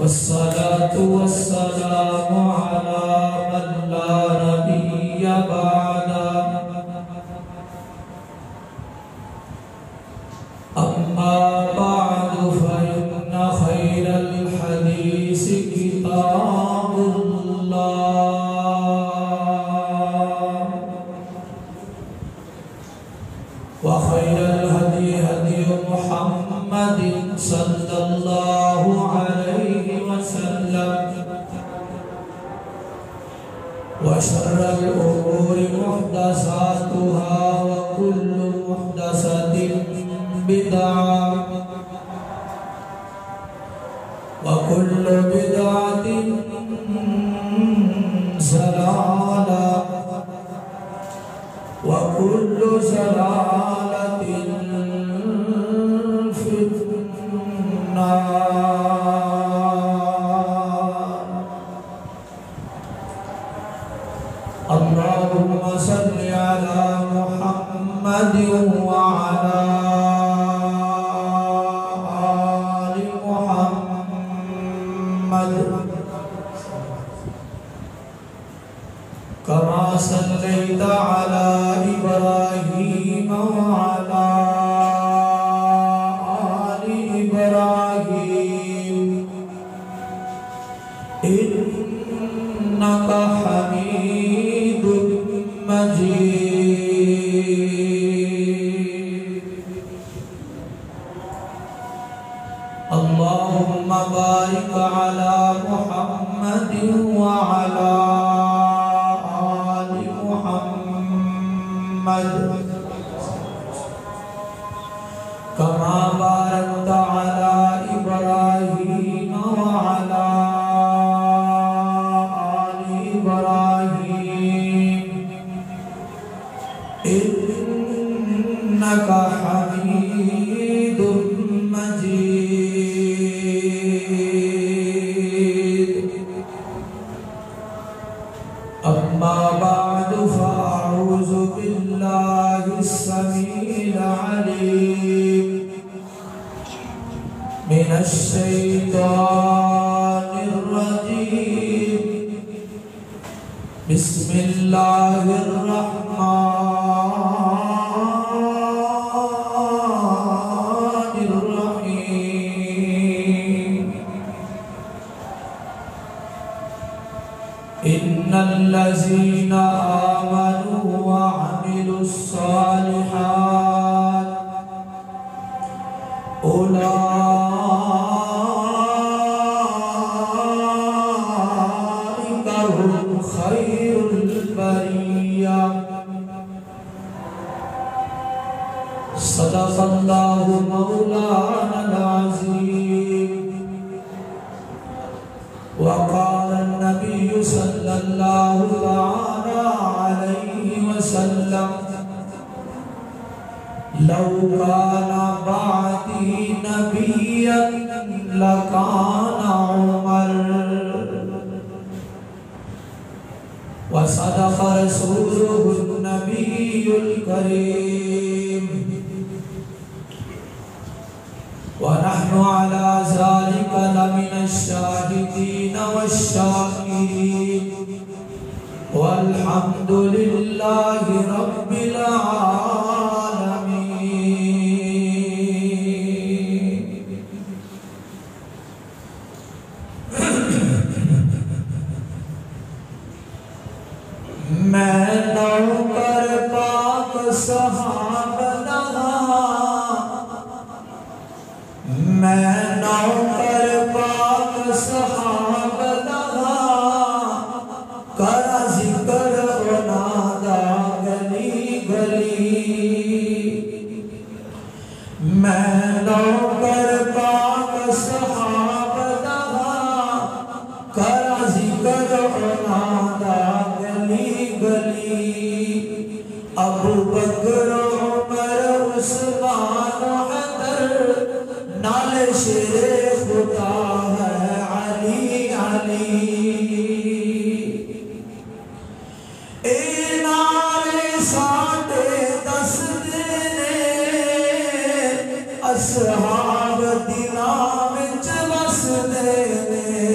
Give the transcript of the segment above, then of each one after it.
والصلاة والسلام على من لا نبي بعده أما بعد فإن خير الحديث كتاب الله وخير الهدي هدي محمد صلى الله عليه وسلم وشر الأمور محدثاتها وكل محدثة بدعة وكل بدعة ضلالة وكل ضلالة في النار. اللهم صل على محمد وعلى آل محمد كما صليت على إبراهيم وعلى آل إبراهيم إنك حميد مجيد. اللهم بارك على محمد وعلى آل محمد كما باركت على إبراهيم وعلى آل إبراهيم إنك حميد مجيد. أما بعد فأعوذ بالله السميع العليم من الشيطان الرجيم. بسم الله الرحمن الرحيم. إن الذين آمنوا وعملوا الصالحات أولئك هم خير البرية. صدق الله مولانا العظيم. وقال النبي صلى الله تعالى عليه وسلم لو كان بعدي نبيا لكان عمر. وصدق رسوله النبي الكريم. ونحن على ذلك لمن الشاهدين والشاكرين والحمد لله رب العالمين. میں نوکر پاک صحاب لگا، میں نوکر پاک صحاب لگا، کرا ذکر نادا گلی گلی. میں نوکر پاک صحاب لگا، کرا ذکر نادا گلی گلی. ابو بکر عمر عثمان حیدر نال شیر خدا ہے علی علی. اے نعرے ساٹھے دس دینے اصحاب دلان وچ وس دینے.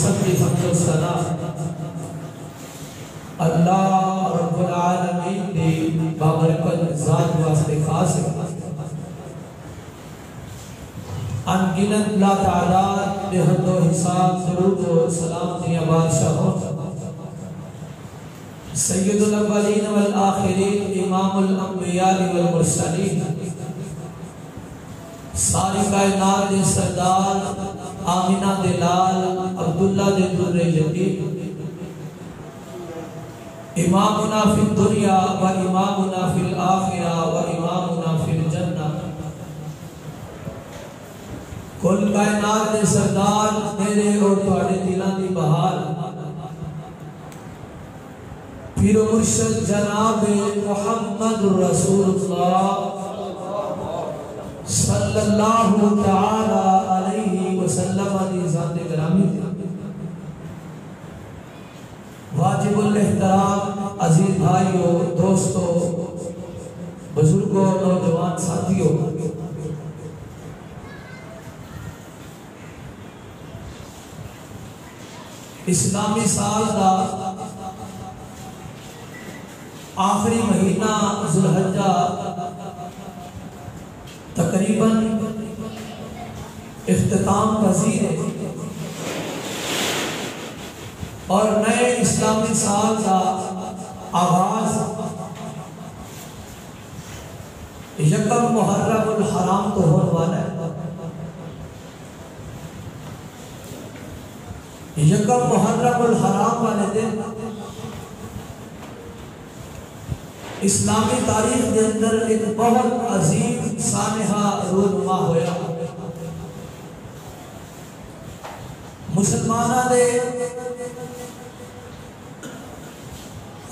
سب کی حمد و ثنا اللہ رب العالمین دی بابرکت ذات واسطے خاص ہے۔ انگنت لا تعداد بے حد و حساب درود و سلام دیا بادشاہ ہو سید الاولین والآخرین امام الانبیاء والمرسلین ساری کائنات دے سردار آمینہ دے لال عبداللہ دے در یتیم امامنا فی الدنیا و امامنا فی الآخرہ و امامنا فی الجنہ کل کائنات دے سردار میرے اور تھوڑے دلان دی بہار پیر و مرشد جناب محمد رسول اللہ صلی اللہ تعالی علیہ وسلم دی ذات گرامی واجب الاحترام عزیز بھائیوں دوستوں بزرگوں نوجوان ساتھیوں اسلامی سال دا آخری مہینہ ذوالحجہ تقریباً اختتام پذیر ہے اور نئے اسلامی سال کا آغاز یکم محرم الحرام تو ہونے والا ہے۔ یکم محرم الحرام والے دن اسلامی تاریخ کے اندر ایک بہت عظیم سانحہ رونما ہویا۔ مسلمانہ دے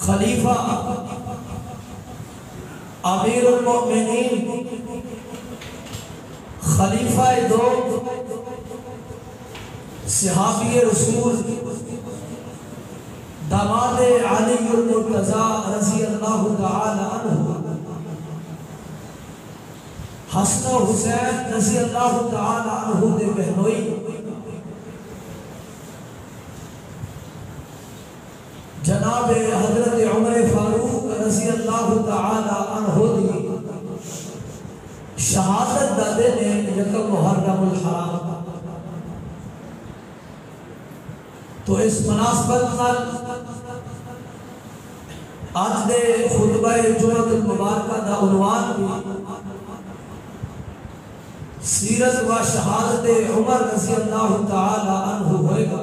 خلیفہ امیر المؤمنین خلیفہ دو صحابی رسول داماد علی المرتضی رضی اللہ تعالی عنہ حسن و حسین رضی اللہ تعالی عنہ دے بہنوئی جناب حضرت عمر فاروق رضی اللہ تعالی عنہ دی شہادت دادے نے یکم محرم الحرام تو اس مناسبت نال آج دے خطبہ جمعۃ المبارکہ دا عنوان بھی سیرت و شہادت عمر رضی اللہ تعالی عنہ ہوئے گا۔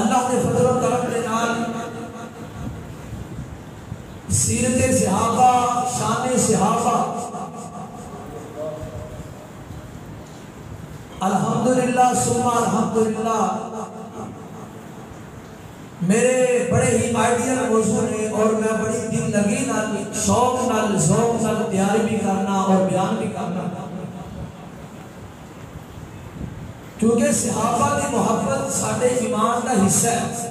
اللہ کے فضل و کرم کے نال سیرت صحابہ شان صحابہ الحمدللہ ثم الحمدللہ میرے بڑے ہی آئیڈیل موضوع نے اور میں بڑی دل لگی نال شوق نال ذوق نال تیاری بھی کرنا اور بیان بھی کرنا کیونکہ صحابہ کی محبت ساڈے ایمان کا حصہ ہے۔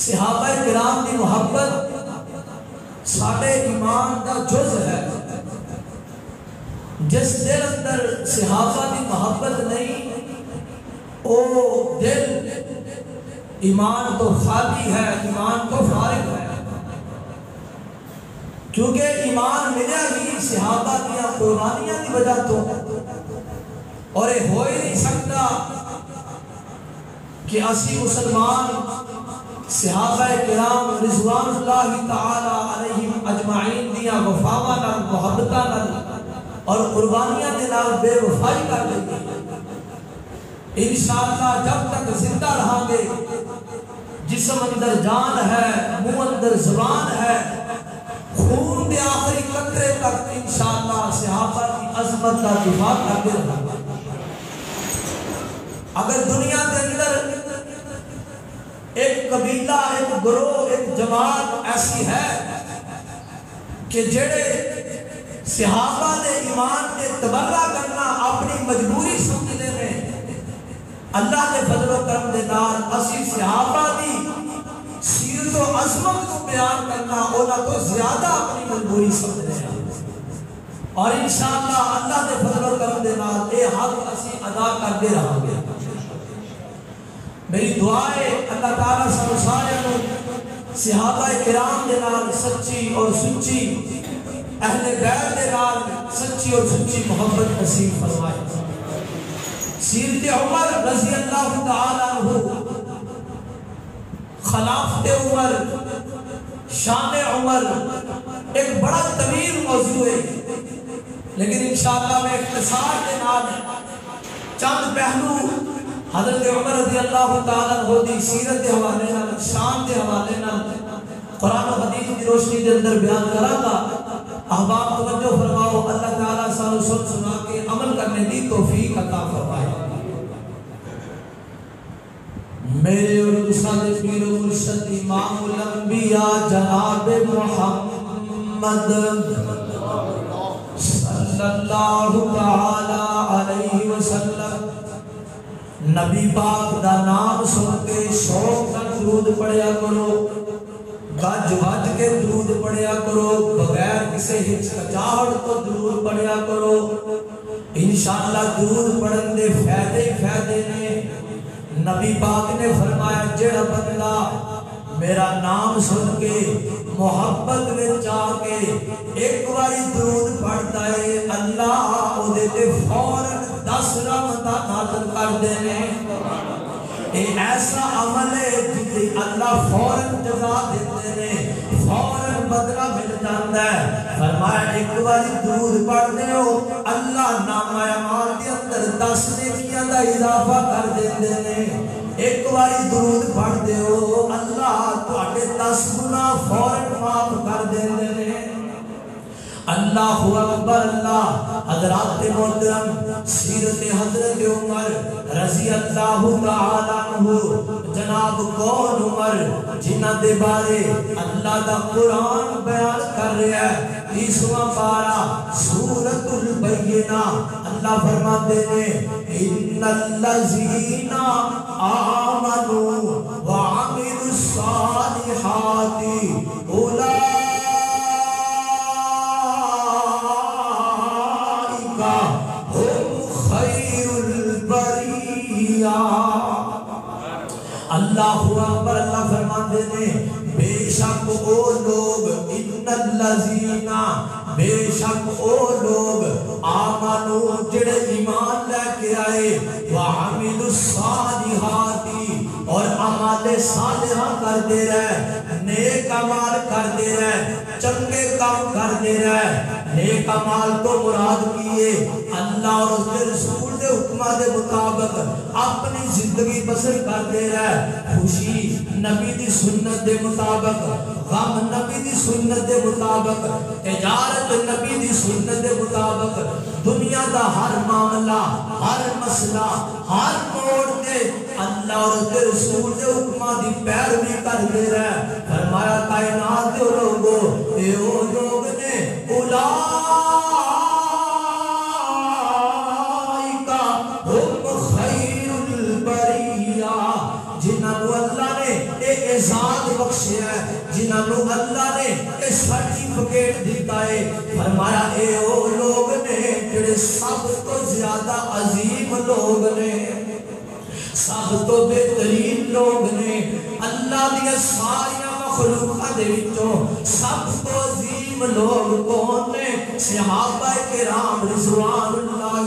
صحابہ کرام کی محبت ساڈے ایمان کا جز ہے۔ جس دل اندر صحابہ کی محبت نہیں وہ دل ایمان تو خالی ہے، ایمان تو فارغ ہے، کیونکہ ایمان ملیا ہی صحابہ کی قربانیاں کی وجہ تو اور یہ ہو ہی نہیں سکتا کہ اسی مسلمان صحابہ کرام رضوان اللہ تعالی علیہم اجمعین دیا وفاواں نال محبتاں نال اور قربانیاں دے نال بے وفائی کر لیں انشاءاللہ جب تک زندہ رہاں گے جسم اندر جان ہے منہ اندر زبان ہے خون دے آخری قطرے تک انشاءاللہ صحابہ کی عظمت کا دفاع کرتے رہا۔ اگر دنیا کے اندر ایک قبیلہ ایک گروہ ایک جماعت ایسی ہے کہ جڑے صحابہ نے ایمان کے تبرہ کرنا اپنی مجبوری سمجھنے میں اللہ کے فضل و کرم دے نال اسی صحابہ دی سیرت و عظمت کو بیان کرنا اونا تو زیادہ اپنی مجبوری سمجھنے ہیں۔ اور انشاءاللہ اللہ دے فضل و کرم دے نال اے حق اسی ادا کرتے رہاں گے۔ میری دعا ہے اللہ تعالیٰ سب سارے صحابہ کرام دے نال سچی اور سچی اہل بیت دے نال سچی اور سچی محبت نصیب فرمائے۔ سیرت عمر رضی اللہ تعالیٰ عنہ، خلافت عمر، شان عمر ایک بڑا طویل موضوع ہے، لیکن انشاءاللہ میں اختصار کے نام چند پہلو حضرت عمر رضی اللہ تعالیٰ عنہ دی سیرت کے حوالے نال، شان کے حوالے نال قرآن و حدیث کی روشنی کے اندر بیان کرا گا۔ احباب توجہ فرماؤ، اللہ تعالیٰ سانو سنا کے عمل کرنے دی توفیق عطا فرمائے۔ میرے اور دوسرے پیر و مرشد امام الانبیاء جناب محمد صلی اللہ تعالی علیہ وسلم، نبی پاک دا نام سن کے شوق کا درود پڑھیا کرو، گج وج کے درود پڑھیا کرو، بغیر کسی ہچکچاہٹ تو درود پڑھیا کرو۔ انشاءاللہ درود پڑھن دے فائدے فائدے نے۔ نبی پاک نے فرمایا جڑا بندہ میرا نام سن کے محبت میں جا کے ایک باری درود پڑھتا ہے، اللہ او دے تے فوراً 10 رحمتاں نازل کر دینے۔ یہ ایسا عمل ہے جسے اللہ فوراً جزا دیتے ہیں، فوراً بدلہ مل جاتا ہے۔ فرمایا ایک باری درود پڑھتے ہو، اللہ نامہ اعمال کے اندر 10 نیکیاں دا اضافہ کر دیتے ہیں۔ ایک باری درود پڑھتے ہو، اللہ تواڈے 10 گناہ فوراً معاف کر دیتے ہیں۔ اللہ اکبر اللہ۔ حضرات محترم، سیرت حضرت عمر رضی اللہ تعالیٰ عنہ، جناب کون عمر جنہ دے بارے اللہ دا قرآن بیان کر رہا ہے۔ 30واں پارہ سورۃ البینہ، اللہ فرماتے ہیں ان الذین آمنوا وعملوا الصالحات اولئک اللہ اکبر اللہ فرماتے ہیں بے شک او لوگ، ان الذین بے شک او لوگ آمنو جڑے ایمان لے کے آئے، وعملوا الصالحات اور اعمال صالحہ کرتے رہے، نیک اعمال کرتے رہے، چنگے کام کرتے رہے۔ نیک اعمال تو مراد کیے اللہ اور اس کے رسول دے حکمہ دے مطابق اپنی زندگی بسر کرتے رہے، خوشی نبی دی سنت دے مطابق، غم نبی دی سنت دے مطابق، تجارت نبی دی سنت دے مطابق، دنیا دا ہر معاملہ، ہر مسئلہ، ہر موڑ دے اللہ اور اس کے رسول دے حکمہ دی پیروی کرتے رہے۔ فرمایا کائنات دے لوگوں، اے او لوگ نے اولئک ہم خیر البریہ، جنہوں اللہ نے ایک اعزاز بخشیا ہے، جنہوں اللہ نے ایک سرٹیفکیٹ دیتا ہے۔ فرمایا اے او لوگ نے جڑے سب تو زیادہ عظیم لوگ نے، سب تو بہترین لوگ نے، اللہ دیا ساری مخلوقات دے وچوں سب تو عظیم لوگ کون نے؟ صحابہ کرام رضوان اللہ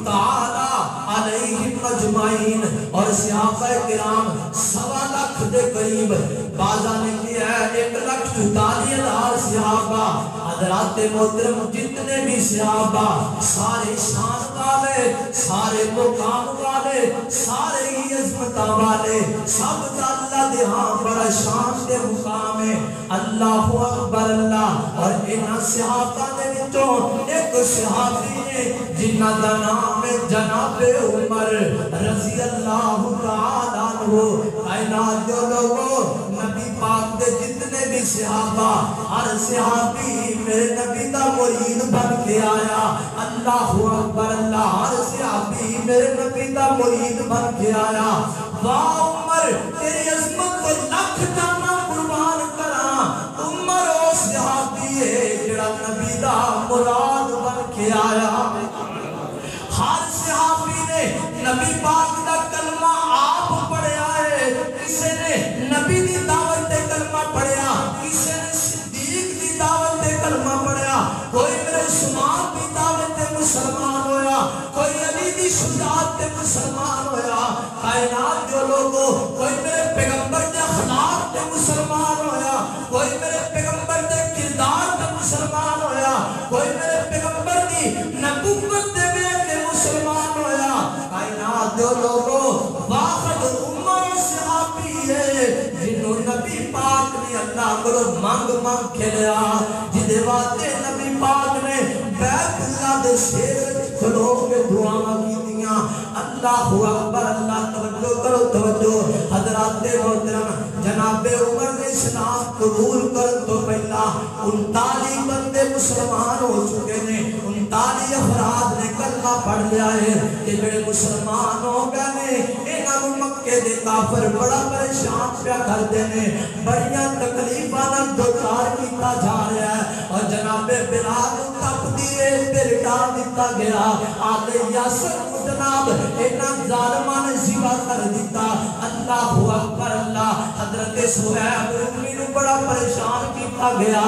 تعالی علیہم اجمعین۔ اور صحابہ کرام 1.25 لاکھ دے قریب، بعضاں نے کیا ہے 1,44,000 صحابہ۔ حضرات محترم جتنے بھی صحابہ، سارے شان والے، سارے مقام والے، سارے ہی عظمت والے، سب اللہ دے ہاں بڑا شان دے مقام ہے۔ اللہ اکبر اللہ۔ اور انہاں صحابہ دے وچوں ایک صحابی نے جنہ دا نام ہے جناب عمر رضی اللہ تعالی عنہ۔ کائنات دے لوگوں، نبی پاک دے جتنے بھی صحابہ، ہر صحابی میرے نبی دا مرید بن کے آیا۔ اللہ اکبر اللہ۔ ہر صحابی میرے نبی دا مرید بن کے آیا۔ واہ عمر تیری عظمت کو لکھ جانا قربان کراں۔ عمر او صحابی ہے جڑا نبی دا مراد بن کے نبی پاک دا کلمہ آپ پڑھیا ہے، کسے نے نبی دی دعوت دے کلمہ پڑھیا، کسے نے صدیق دی دعوت دے کلمہ پڑھیا، کوئی میرے عثمان دی دعوت دے مسلمان ہویا، کوئی علی دی شجاعت دے مسلمان ہویا، کائنات جو لوگوں کوئی میرے پیغمبر دے اخلاق دے مسلمان ہویا، کوئی میرے پیغمبر دے کردار دے مسلمان ہویا، کوئی میرے پیغمبر دی نبوت دے بے کے مسلمان ہویا، کائنات جو لوگوں واحد عمر صحابی ہے جنہوں نبی پاک نے اللہ کو مانگ کھلیا، جدے واتے نبی پاک نے بیت اللہ دے شیر کھلو کے دعا کی دیا۔ اللہ اکبر، اللہ توجہ کرو توجہ، حضرات محترم جناب عمر نے اسلام قبول کر تو پہلا 39 بندے مسلمان ہو چکے نے، 39 افراد نے کلمہ پڑھ لیا ہے کہ جڑے مسلمان ہو گئے نے انہاں مکے دے کافر بڑا پریشان پیا کرتے نے، بڑیاں تکلیفاں نال دوچار کیتا جا رہا ہے، اور جناب بلال تپ دیے تے لٹا دیتا گیا، آل یاسر جناب انہاں ظالماں نے ذبح کر دیتا۔ اللہ اکبر، اللہ حضرت صہیب رومی نو بڑا پریشان کیتا گیا۔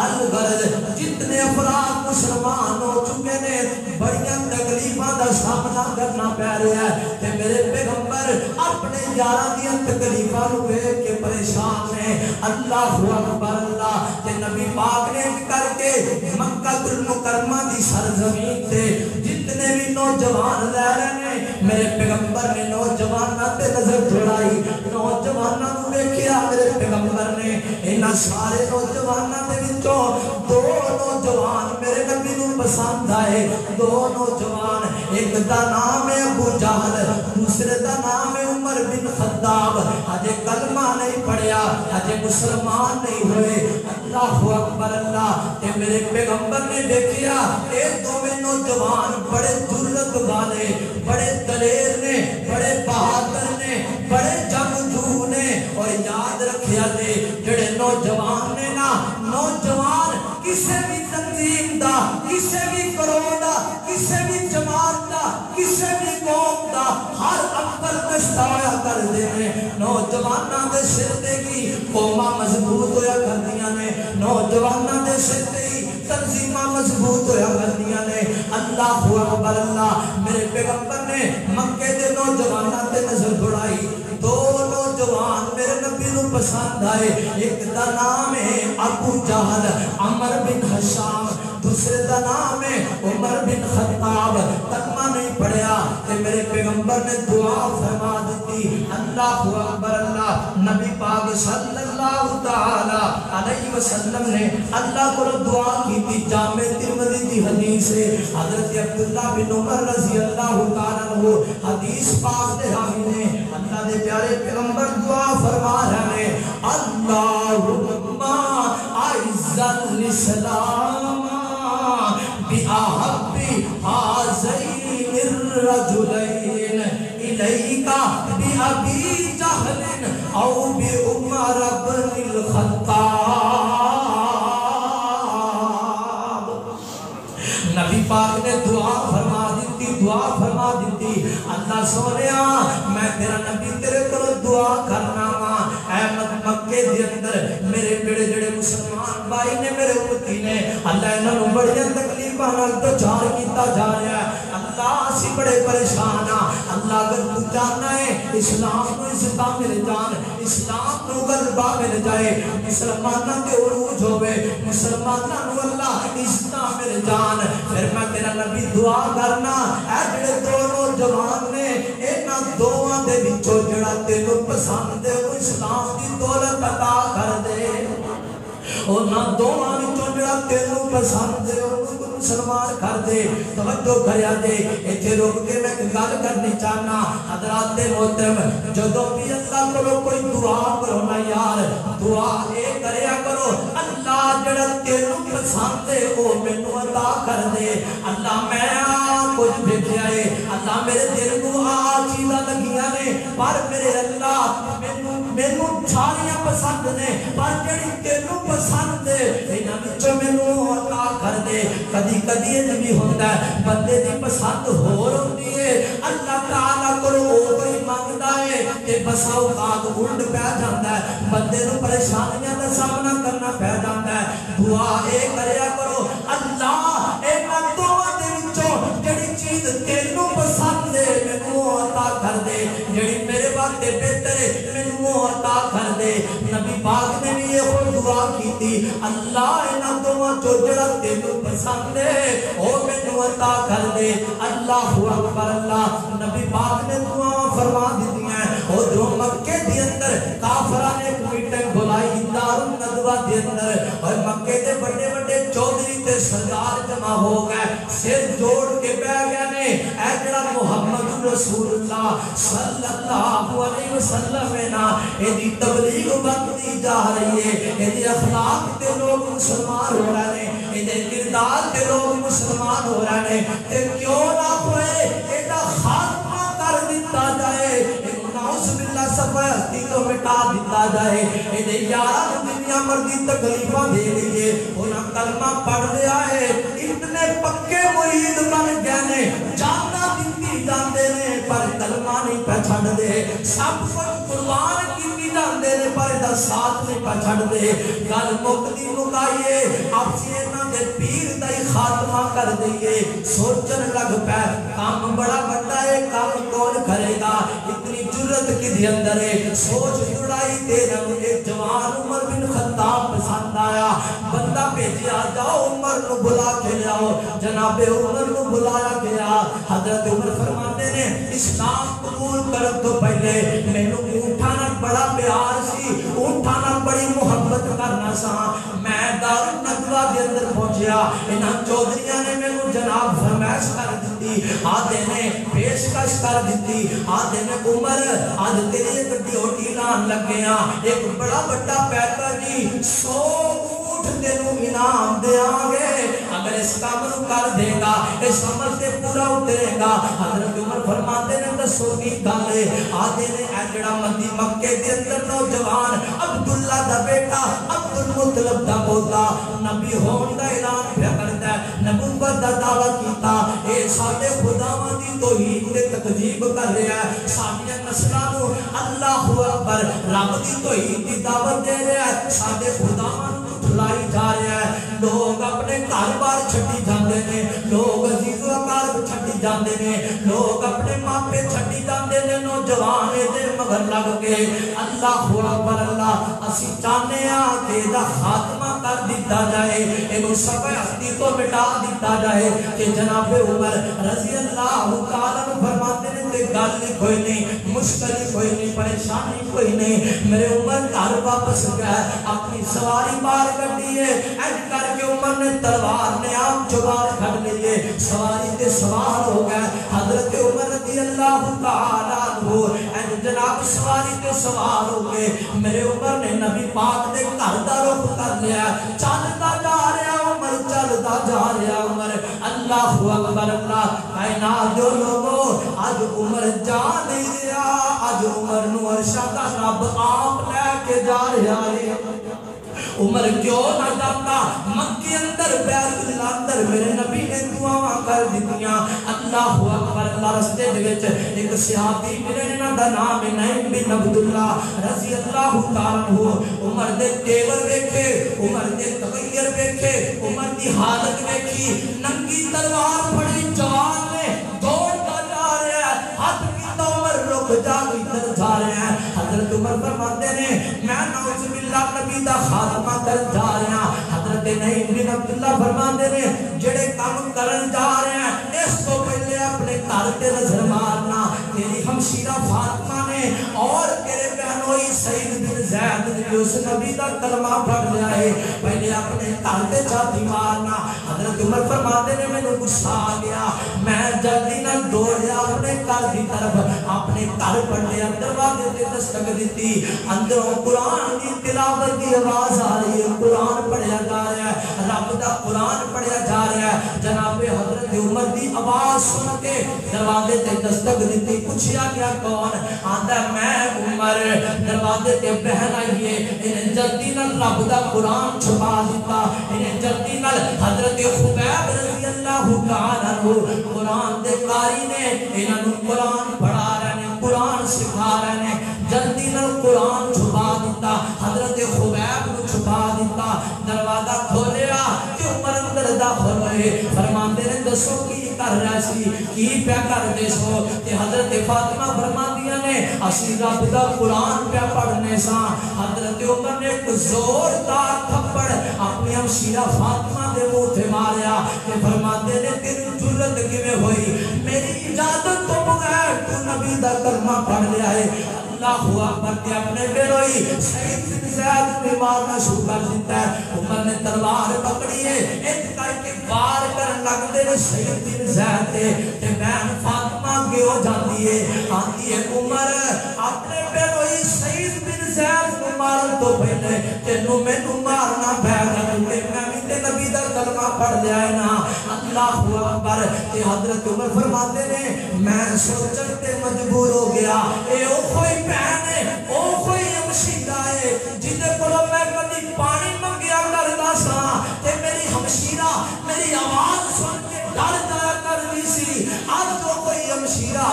الغرض جتنے افراد مسلمان ہو چکے نے بڑیاں تکلیفاں دا سامنا کرنا پہ رہا ہے کہ میرے پیغمبر اپنے یاراں دیاں تکلیفاں نو ویکھ کے پریشان نے۔ اللہ اکبر، اللہ کہ نبی پاک نے کر کے مکہ المکرمہ دی سرزمین تے جتنے بھی نوجوان رہ رہے نے میرے پیغمبر نے نوجواناں تے نظر دوڑائی، نوجواناں نو ویکھیا میرے پیغمبر نے انہاں سارے نوجواناں دے وچوں 2 نوجوان میرے نبی نو پسند آئے، 2 نوجوان، ایک دا نام ہے ابو جہل، دوسرے دا نام ہے عمر بن خطاب، ہجے کلمہ نہیں پڑھیا، ہجے مسلمان نہیں ہوئے۔ اللہ اکبر، اللہ کہ میرے پیغمبر نے دیکھیا اے دوویں نوجوان بڑے جرأت والے، بڑے دلیر نے، بڑے بہادر نے، بڑے جنگجو نے، اور یاد رکھیا دے جڑے نوجوان نے نا، نوجوان کسے بھی تنظیم دا، کسے بھی گروہ دا، کسے بھی جماعت دا، کسے بھی قوم دا ہر افضل پچھتایا کر دے نے۔ نوجواناں دے سر تے کی قوماں مضبوط ہویا کردیاں نے، نوجواناں دے سر تے ہی تنظیماں مضبوط ہویا کردیاں نے۔ اللہ اکبر، اللہ میرے پیغمبر نے مکے دے نوجواناں تے نظر دوڑائی، 2 نوجوان میرے نبی نو پسند آئے، ایک دا نام ہے ابو جہل عمر بن حشام، دوسرے دا نام ہے عمر بن خطاب، کلمہ نہیں پڑھیا کہ میرے پیغمبر نے دعا فرما دیتی۔ اللہ اکبر، اللہ نبی پاک صلی اللہ تعالی علیہ وسلم نے اللہ کو دعا کی تھی۔ جامع ترمذی دی حدیث ہے، حضرت عبداللہ بن عمر رضی اللہ تعالیٰ عنہ حدیث پاک دے راوی نے اللہ دے پیارے پیغمبر دعا فرما رہے ہیں، اللہم اعز الاسلام بأحب هذين الرجلين إليك بأبي جهل أو بعمر بن الخطاب۔ نبی پاک نے دعا فرما دیتی، دعا فرما دیتی، اللہ سونیا میں تیرا نبی تیرے کو دعا کرنا وا، اے مکے دے اندر میرے بیڑے جڑے مسلمان بھائی نے میرے امتی نے اللہ انہاں نوں بڑیاں تکلیفاں نال دوچار کیتا جا رہا ہے، اللہ اسی بڑے پریشان ہاں، اللہ اگر تو چاہنا ہے اسلام کو عزت مل جان، اسلام کو غلبہ مل جائے، مسلماناں تے عروج ہوے، مسلماناں نوں اللہ عزت مل جان، پھر میں تیرا نبی دعا کرنا اے جڑے 2 نوجوان نے انہاں دوواں دے وچوں جڑا تینوں پسند ہے وہ اسلام دی دولت عطا کر دے، انہاں دوواں وچوں جڑا تینوں پسند ہے مسلمان کر دے۔ توجہ کریا دے، ایتھے روک کے میں گل کرنی چاہنا حضرات محترم، جدوں بھی اللہ کو کوئی دعا کرو نا یار، دعا اے کریا کرو اللہ جڑا تینوں پسند ہے وہ مینوں عطا کر دے۔ اللہ میں کچھ دیکھیا ہے، اللہ میرے دل کو چیزاں لگیاں نے پر میرے اللہ مینوں ساریاں پسند نے پر جڑی تینوں پسند ہے انہاں وچوں مینوں عطا کر دے۔ کدی کدی یہ بھی ہوتا ہے بندے دی پسند ہور ہوندی ہے، اللہ تعالیٰ کہ بسا اوقات الٹ پہ جاتا ہے، بندے نو پریشانیاں کا سامنا کرنا پہ جاتا ہے۔ دعا اے کریا کرو اللہ انہاں دونوں دے وچوں جڑی چیز تینوں پسند ہے مینوں عطا کر دے، جڑی میرے واسطے بہتر ہے مینوں عطا کر دے۔ نبی پاک نے بھی یہ دعا کی تھی، اللہ انہاں دونوں چوں جڑا تینوں پسند ہے او مینوں عطا کر دے۔ اللہ اکبر اللہ، نبی پاک نے دعا فرما دی ہیں۔ اور جو مکے دے اندر کافراں نے ایک میٹنگ بلائی دار الندوہ دے اندر، اور مکے دے بڑے بڑے چودھری تے سردار جمع ہو گئے، سر جوڑ کے بیٹھ گئے نے اے جڑا محمد رسول اللہ صلی اللہ علیہ وسلم ہے نا، ایدی تبلیغ بنتی جا رہی ہے، ایدی اخلاق تے لوگ مسلمان ہو رہے ہیں، ایدی کردار تے لوگ مسلمان ہو رہے ہیں، تے کیوں نہ ہوئے ایدہ خاتمہ کر دیتا جائے، نعوذ باللہ صفحتی کو مٹا دیتا جائے، ایدے یارہ دنیا مردی تکلیفہ دے لیے، انہاں کلمہ پڑھ لیا ہے، اتنے پکے مرید بن گئے نے، جانا دیتی جاندے نے پر کلمہ نہیں پہچھڑ دے، سب کچھ قربان کی جاندے نے پر دا ساتھ نہیں پہچھڑ دے۔ گل مقدی مقائیے آپ سینا دے پیر دائی خاتمہ کر دئیے، سوچن لگ پہ کام بڑا بڑا ہے، کام کون کرے گا، اتنی جرت کی دی اندر ہے، سوچ جڑائی تیرا ایک جوان عمر بن خطاب پسند آیا، بندہ بھیجیا جاؤ عمر نو بلا کے لیاؤ، جناب عمر نو بلایا گیا۔ حضرت عمر فرماتے نے اسلام قبول کرب تو پہلے میں نو اٹھانا بڑا پیار سی، اٹھانا بڑی محبت کرنا سا، میں دار الندوہ دے اندر پہنچیا، انہاں چودھریاں نے میں نو جناب فرمائش کر دیتی، آدھے نے پیشکش کر دیتی، آدھے نے عمر آج تیری ایک ڈیوٹی لان لگ گیا، ایک بڑا بڑا پیکر جی 100 اونٹ تینوں انعام دے آگے، اگر اس کام نو کر دے گا اس عمل سے پورا اترے گا۔ حضرت عمر فرماتے نے دسو کی گالے، آدھے نے ایجڑا مندی مکے دے اندر نوجوان عبداللہ دا بیٹا عبدالمطلب دا بوتا نبی ہون دا اعلان پہ کرتا ہے، نبوت دا دعویٰ کیتا، اے ساتھ خداوند دی توحید دے تکذیب کر رہا ہے، ساتھ نسلانو اللہ اکبر رب دی توحید دی دعوت دے رہا ہے، ساتھ خداوند لائی جا رہا ہے، لوگ اپنے کاروبار چھٹی جاندے نے، لوگ عزیز و اقارب چھٹی جاندے نے، لوگ اپنے ماپے چھٹی جاندے نے، نوجوان دے مگر لگ کے اللہ اکبر اللہ، اسی چاہنے ہیں کہ دا خاتمہ کر دیتا جائے، انہوں سب ہستی کو مٹا دیتا جائے، کہ جناب عمر رضی اللہ تعالیٰ فرماتے نے تے گالی کوئی نہیں، مشکلی کوئی نہیں، پریشانی کوئی نہیں، میرے عمر گھر واپس گئے، اپنی سواری بار کر دیئے، ایڈ کر کے عمر نے تلوار نے آپ چبار کھڑ لیے، سواری تے سوار ہو گئے، حضرت عمر رضی اللہ تعالیٰ عنہ ایڈ جناب سواری تے سوار ہو گئے، میرے عمر نے نبی پاک دے گھر دا رخ کر لیا، چلتا جا رہا عمر، چلتا جا رہا عمر، اللہ اکبر اللہ، کائنات جو لوگوں آج عمر جا نہیں رہا، آج عمر نو عرشہ کا رب آپ لے کے جا رہا ہے، عمر کیوں نہ جاتا، مکہ اندر بیت اللہ اندر میرے نبی نے دعا کر دیتیاں، اللہ اکبر اللہ، رستے دوچ ایک صحابی میرے دا نام نعیم بن عبداللہ رضی اللہ تعالیٰ عنہ، عمر دے تیور دیکھے، عمر دے تغیر دیکھے، عمر دی حالت دیکھی، ننگی تلوار پھڑی جوان نے دوڑتا جا رہا ہے، ہاتھ کی تو عمر رک جا ادھر جا رہے ہیں، حضرت عمر فرماتے نے میں نعوذ باللہ نبی دا خاتمہ کر جا رہے ہیں، حضرت نعیم بن عبداللہ فرماتے نے جڑے کام کرن جا رہے ہیں اس کو پہلے اپنے گھر تے نظر مارنا، تیری ہمشیرہ فاطمہ نے اور تیرے بہنوئی سعید بن زید نے اس نبی دا کلمہ پڑھ لیا ہے، پہلے اپنے گھر تے چھاتی مارنا۔ حضرت عمر فرماتے نے میں نے غصہ آ گیا، میں جلدی نہ دوڑیا اپنے گھر کی طرف، اپنے گھر پڑھنے دروازے تے دستک دیتی، اندروں قرآن کی تلاوت کی آواز آ رہی ہے، قرآن پڑھیا جا رہا ہے، رب دا قرآن پڑھیا جا رہا ہے، جناب حضرت عمر دی آواز سن کے دروازے تے دستک دیتی، پوچھیا گیا کون؟ آندا میں عمر، دروازے تے بہن آئیے، انہیں جلدی نال رب دا قرآن چھپا دیتا، انہیں جلدی نال حضرت خبیب رضی اللہ تعالیٰ عنہ قرآن دے قاری نے انہوں قرآن پڑھا رہے ہیں، قرآن سکھا رہے ہیں، داخل ہوئے فرماندے نے دسو کی کر رہا سی کی پیا کر دے سو کہ حضرت فاطمہ فرماندیاں نے اسی رب دا قرآن پیا پڑھنے سا حضرت عمر نے ایک زوردار تھپڑ اپنی ہمشیرہ فاطمہ دے منہ تے ماریا کہ فرماندے نے تیری جرت کیویں ہوئی میری اجازت تو بغیر تو نبی دا کلمہ پڑھ لیا ہے اللہ اکبر کے اپنے بیروئی سید بن زید نے مارنا شروع کر دیتا ہے عمر نے تلوار پکڑی ہے ایک کر کے وار کرن لگ دے نے سید بن زید تے بہن فاطمہ کے ہو جاتی ہے آتی ہے عمر اپنے بیروئی سید بن زید کو مارن تو پہلے تینوں مینوں مارنا پے گا میں بھی تے نبی دا کلمہ پڑھ لیا ہے نا اللہ اکبر تے حضرت عمر فرماتے نے میں سوچن تے مجبور ہو گیا اے او کوئی بہن ہے او کوئی ہمشیرہ ہے جدے کولو میں کبھی پانی منگیا کردا سا تے میری ہمشیرہ میری آواز سن کے ڈر جایا کرتی سی آج تو کوئی ہمشیرہ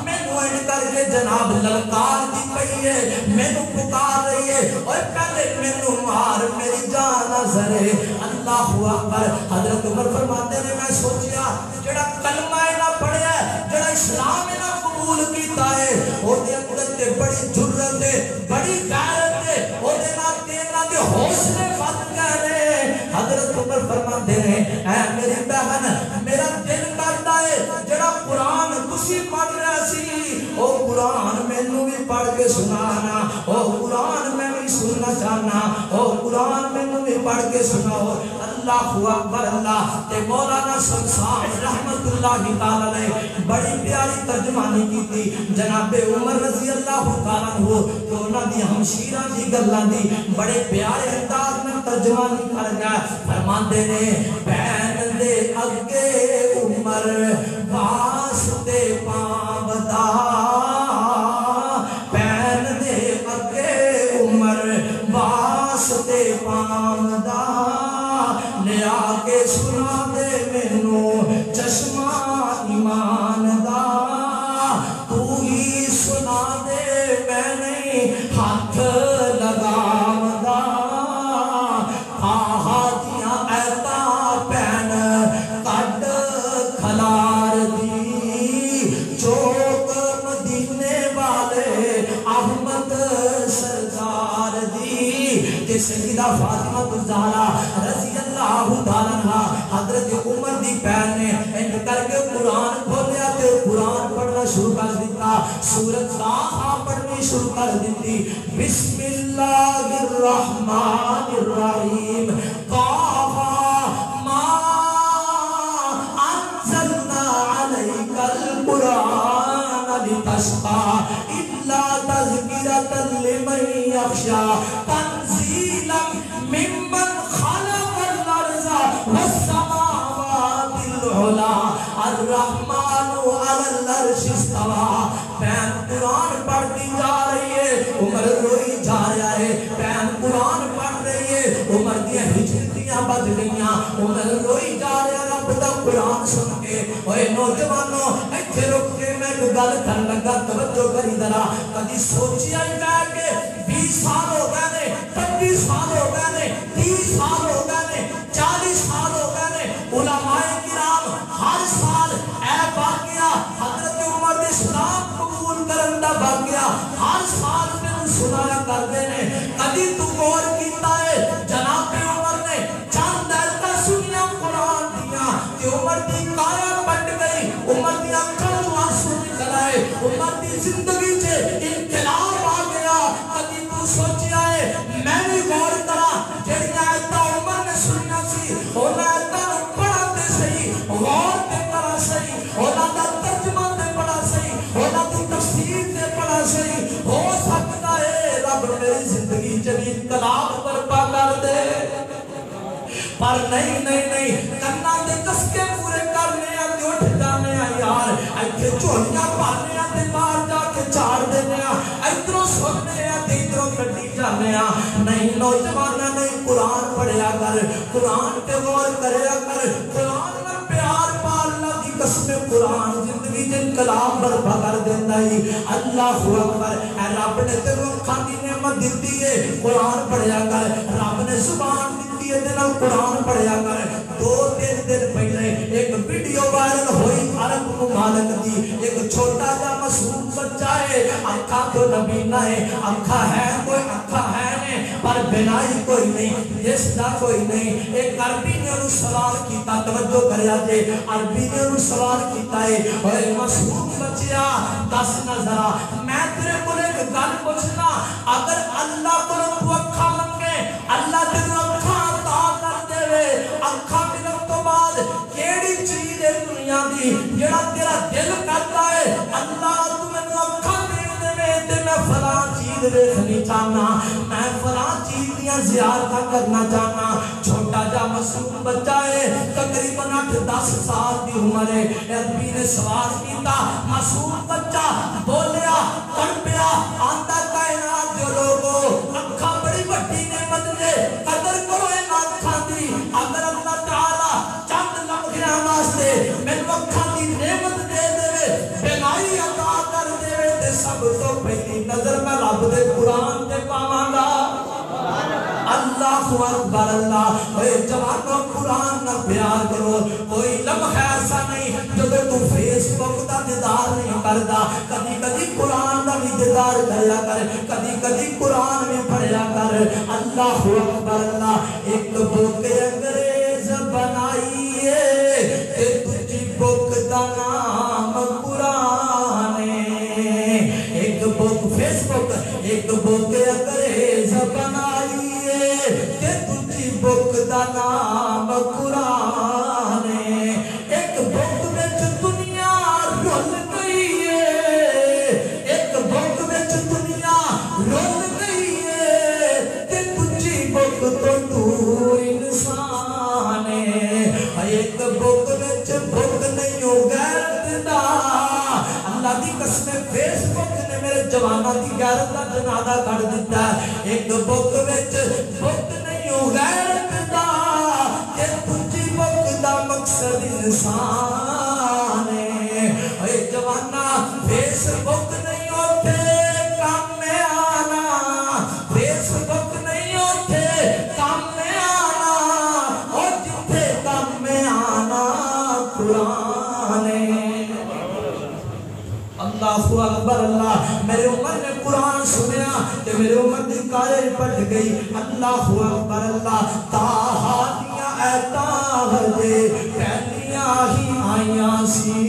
مینوں این کر کے جناب للکار دی پئی ہے مینوں پکار رہی ہے اور پہلے مینوں مار میری جان نظر اللہ اکبر حضرت عمر فرماتے نے میں سوچیا جڑا کلمہ نہ پڑھیا جڑا اسلام نہ قبول کیتا ہے او دے اندر تے بڑی جرت ہے بڑی غیرت ہے او دے نال تیرا دے حوصلے ود گئے حضرت عمر فرماتے نے اے میری بہن میرا دل کرتا ہے جڑا قرآن تسی پڑھ رہا سی او قرآن مینوں بھی پڑھ کے سنانا او قرآن میں بھی سننا چاہنا او قرآن مینوں بھی پڑھ کے سناؤ اللہ اکبر اللہ تے مولانا صاحب رحمت اللہ تعالی نے بڑی پیاری ترجمانی کی تھی جناب عمر رضی اللہ تعالیٰ عنہ تو انہاں دی ہمشیرہ دی گلاں دی بڑے پیارے انداز میں ترجمانی کر گیا فرماندے نے بہن دے اگے عمر واسطے پاوندا بہن دے اگے عمر واسطے پاوندا لیا کے سنا دے مینوں چشمہ ایمان دا تو ہی سنا دے میں نہیں ہاتھ لگاوندا آہاتیاں ایتا پین کڈ کھلار دی چوک مدینے والے احمد سرکار دی کہ سیدہ فاطمہ الزہرا رضی اللہ تعالیٰ عنہ حضرت عمر دی بہن نے ان کر کے قرآن کھولیا تے قرآن پڑھنا شروع کر دیتا سورۃ طٰہٰ پڑھنی شروع کر دیتی بسم اللہ الرحمن الرحیم طٰہٰ ما انزلنا علیک القرآن لتشقى الا تذکرۃ لمن یخشی تنزیلا ممن خلق الارض والسماوات العلی الرحمن علی العرش استوى بہن قرآن پڑھتی جا رہی ہے عمر روئی جا رہا ہے بہن قرآن پڑھ رہی ہے عمر دی ہجرتیاں بد گئیاں عمر روئی جا رہا رب دا قرآن سن کے اوے نوجوانوں ایتھے رک کے میں ایک گل کرن لگا توجہ کری ذرا کدی سوچیا ہی میں کہ 20 سال ہو گئے نے 25 سال ہو گئے نے 30 سال ہو گئے نے 40 سال ہو گئے نے علماء کرام ہر سال اے واقعہ حضرت عمر دے اسلام قبول کرن دا واقعہ ہر سال میں سنایا کرتے ہیں کدی تو غور کیتا ہے جناب عمر نے چند ایتاں سنیاں قرآن دیاں کہ عمر دی کایا پٹ گئی عمر دی اکھاں تو آنسو نکل آئے عمر دی زندگی چ انقلاب آ گیا کدی تو سوچیا ہے میں بھی غور کرا جڑیاں ایتاں عمر نے سنیاں سی انہاں ایتاں نوں پڑھا تے صحیح غور تے کرا صحیح انہاں دا ترجمہ تے پڑھا صحیح انہاں دی تفسیر تے پڑھا صحیح ہو سکتا ہے رب میری زندگی چ انقلاب برپا کر دے پر نہیں کرنا دے کسکے پورے کرنے آ تے اٹھ جانے آ یار ایتھے چولیاں پانے آ تے باہر جا کے چاڑ دینے آ ادھروں سننے آ تے ادھروں کڈی جانے آ نہیں نوجواناں نہیں قرآن پڑھیا کر قرآن تے غور کریا کر قرآن نال پیار پا اللہ دی قسم قرآن زندگی دے انقلاب برپا کر دیندا ہے اللہ اکبر اے رب نے تینوں اکھاں دی نعمت دتی ہے قرآن پڑھیا کر رب نے زبان دتی ہے تے نال قرآن پڑھیا کر 2 دن دن پہلے ایک ویڈیو وائرل ہوئی عرب ممالک دی، ایک چھوٹا جا معصوم بچہ ہے، اکھا تو نبینا ہے، اکھا ہے کوئی اکھا ہے نے پر بنائی کوئی نہیں، جس دا کوئی نہیں۔ ایک عربی نے انہوں سوال کیتا، توجہ کریا جے، عربی نے انہوں سوال کیتا ہے، اے معصوم بچیا دس نظرہ میں تیرے کو ایک گل پوچھنا، اگر اللہ کو تو اکھا منگے اللہ تیرے اکھا عطا کر دے، اکھا ملن تو بعد کیڑی چیز ہے دنیا دی جڑا تیرا دل کرتا ہے اللہ تمہیں اکھا دے دے تے میں فلاں چیز دیکھنی چاہنا، میں فلاں چیز دیاں زیارتاں کرنا چاہنا۔ چھوٹا جا معصوم بچہ ہے، تقریباً 8-10 سال دی عمر ہے۔ عربی نے سوال کیتا، معصوم بچہ بولیا تڑپیا آندا کائنات جو لوگو اکھا بڑی بڑی نعمت دے، قدر کرو ان اکھاں دی، اگر اللہ تعالی چند لمحیاں واسطے مینوں اکھاں دی نعمت دے دے، بینائی عطا کر دے تے سب تو پہلی نظر میں رب دے قرآن تے پاواں گا۔ اللہ اکبر اللہ، اے جوانوں قرآن نہ پیار کرو، کوئی لمحہ ایسا نہیں جو تو فیس بک دا دیدار نہیں کردا، کبھی کبھی قرآن دا بھی دیدار کریا کر، کبھی کبھی قرآن میں پڑھیا کر۔ اللہ اکبر اللہ، ایک بک انگریز بنائی ہے تے تجھی بک دا نام قرآن ہے، ایک بک فیس بک ایک بک انگریز بنائی ہے تے تجھی بک دا نام قرآن ہے، ایک بک وچ دنیا رول گئی ہے، ایک بک وچ دنیا رول گئی ہے تے تجھی بک تو دور انسان ہے، ایک بک وچ بک نہیں ہو غیرت دا، اللہ دی قسم فیس بک نے میرے جوانہ دی غیرت دا جنازہ کر دیتا ہے، ایک بک وچ بک نہیں ہو غیرت دا کہ تجھی بک دا مقصد انسان ہے، اے جوانہ فیس بک نہیں ہوتے کام میں آنا، فیس بک نہیں ہوتے کام میں آنا، اور جتھے کام میں آنا قرآن ہے۔ اللہ اکبر اللہ، میرے عمر نے قرآن سنیا کہ میرے عمر دی کائر پڑھ گئی۔ اللہ اکبر اللہ، تاہا دیا ایتاہ دے پہلیاں ہی آئیاں سی،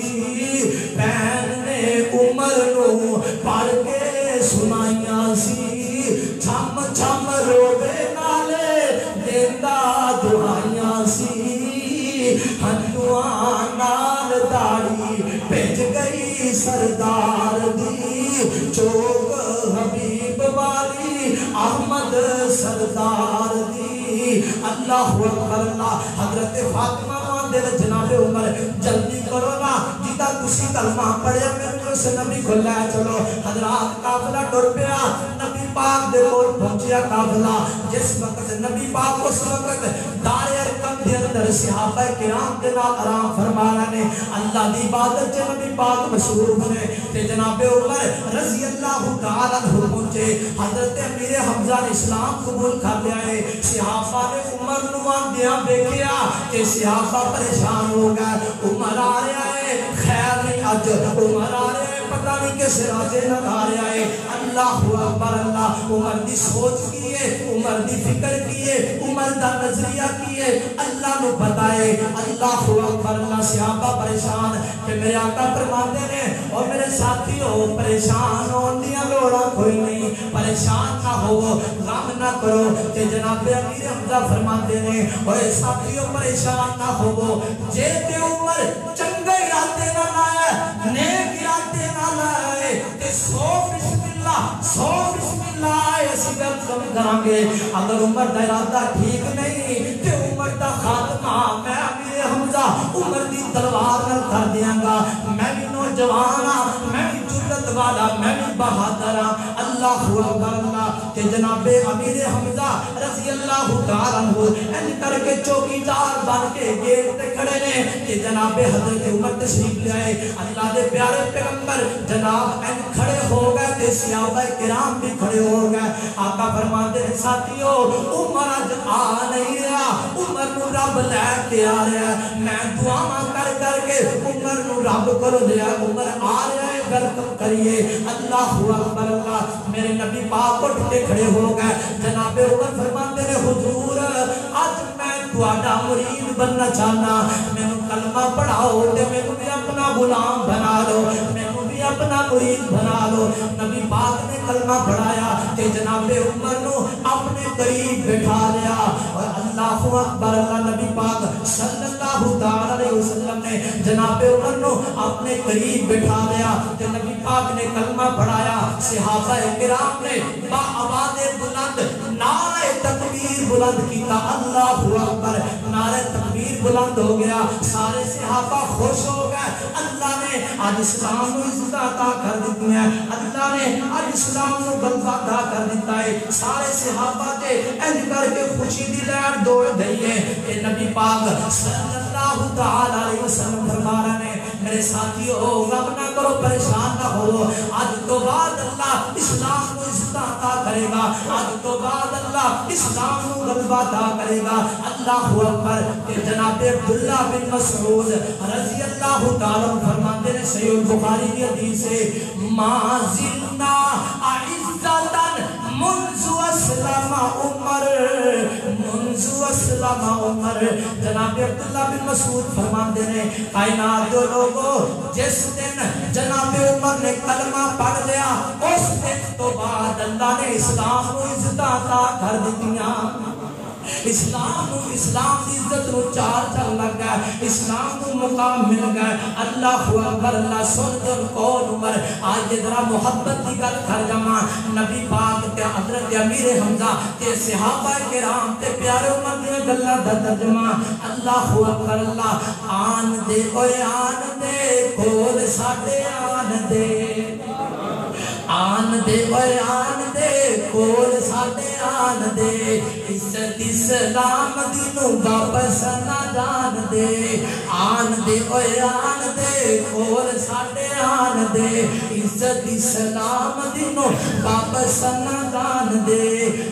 بہن نے عمر نو پڑھ کے سنائیاں سی، چھم چھم روبے نالے دیندہ دعائیاں سی، ہنجوان نال داڑی بھیج گئی سردار دی، چوک حبیب والی احمد سردار دی۔ اللہ اکبر اللہ، حضرت فاطمہ دل جناب عمر جلدی کرو نا، جیتا کسی کلمہ پڑھے میں اس نبی کو لے چلو۔ حضرات قافلہ ٹر پیا، نبی پاک دے کول پہنچیا قافلہ، جس وقت نبی پاک اس وقت دار ارکم دے اندر صحابہ کرام دے نال آرام فرمانا نے، اللہ دی عبادت چ نبی پاک مشہور ہوئے تے جناب عمر رضی اللہ تعالی عنہ پہنچے۔ حضرت امیر حمزہ نے اسلام قبول کر لیا ہے، صحابہ نے عمر نو آندیاں دیکھیا کہ صحابہ پریشان ہو گئے، عمر آ رہا ہے خیر نہیں اج، عمر آ رہا ہے پتہ نہیں کس راجے نہ آ رہا ہے۔ اللہ اکبر اللہ، عمر دی سوچ کی ہے، عمر دی فکر کی ہے، عمر دا نظریہ کی ہے، اللہ نو بتائے۔ اللہ اکبر اللہ، صحابہ پریشان کہ میرے آقا فرماتے ہیں اور میرے ساتھیوں پریشان ہوندیاں لوڑا کوئی نہیں، پریشان نہ ہو، غم نہ کرو کہ جناب امیر حمزہ فرماتے ہیں اور ساتھیوں پریشان نہ ہو، جے تے عمر چنگے ارادے نہ لائے، نیک ارادے نہ لائے تے 100 بسم اللہ ایسی گل کریں گے، اگر عمر دا ارادہ ٹھیک نہیں تے عمر دا خاتمہ میں امیر حمزہ عمر دی تلوار نال کر دیاں گا، میں بھی نوجوان ہاں، میں بھی جرت والا، میں بھی بہادر ہاں۔ اللہ اکبر اللہ، کہ جناب امیر حمزہ رضی اللہ تعالیٰ عنہ ان کر کے چوکیدار بن کے گیٹ تے کھڑے نے کہ جناب حضرت عمر تشریف لے آئے اللہ دے پیارے پیغمبر جناب ان کھڑے ہو گئے تے صحابہ کرام بھی کھڑے ہو گئے آقا فرماتے ہیں ساتھیو عمر اج آ نہیں رہا عمر نو رب لے کے آ رہا ہے میں دعا کر کر کے عمر نو رب کرو دیا عمر آ رہا ہے ویلکم کریے اللہ اکبر اللہ میرے نبی پاک اٹھ کے کھڑے ہو گئے جناب عمر فرماتے ہیں حضور آج میں تہاڈا مرید بننا چاہنا مینوں کلمہ پڑھاؤ تے مینوں بھی اپنا غلام بنا لو مینوں بھی اپنا مرید بنا لو نبی پاک نے کلمہ پڑھایا کہ جناب عمر نو اپنے قریب بٹھا لیا اور اللہ اکبر اللہ نبی پاک صلی اللہ تعالی علیہ وسلم نے جناب عمر نو اپنے قریب بٹھا لیا کہ نبی پاک نے کلمہ پڑھایا صحابہ کرام نے با آواز بلند نعرہ تکبیر بلند کیتا اللہ اکبر نعرہ تکبیر بلند ہو گیا سارے صحابہ خوش ہو گئے اللہ نے آج اسلام کو عزت عطا کر دیتی ہے اللہ نے آج اسلام کو غلبہ عطا کر دیتا ہے سارے صحابہ کے انج کر کے خوشی دی لہر دوڑ گئی ہے کہ نبی پاک صلی اللہ تعالی علیہ وسلم فرما رہے ہیں میرے ساتھیو غم نہ کرو پریشان نہ ہو آج تو بعد اللہ اسلام کو عزت عطا کرے گا آج تو بعد اللہ اسلام کو غلبہ عطا کرے گا اللہ اکبر کہ جناب عبداللہ بن مسعود رضی اللہ تعالیٰ فرماتے ہیں صحیح البخاری کی حدیث ہے ما زلنا عزتاً منذ اسلام عمر منذ اسلام عمر جناب عبداللہ بن مسعود فرماتے ہیں کائنات جو لوگوں جس دن جناب عمر نے کلمہ پڑھ لیا اس دن تو بعد اللہ نے اسلام کو عزت عطا کر دیتیاں اسلام دی عزت نو چار چل لگ گئے اسلام کو مقام مل گئے اللہ اکبر اللہ سن دن کون عمر آج ذرا محبت کی گل کر جاواں نبی پاک تے حضرت امیر حمزہ تے صحابہ کرام تے پیارے عمر دی گلاں دا ترجمہ اللہ اکبر اللہ آن دے اوے آن دے کول ساڈے آن دے آن دے اوے آن دے کول ساڈے آن دے عزت اسلام دینوں واپس نہ جان دے آن دے اوے آن دے کول ساڈے آن دے عزت اسلام دینوں واپس نہ جان دے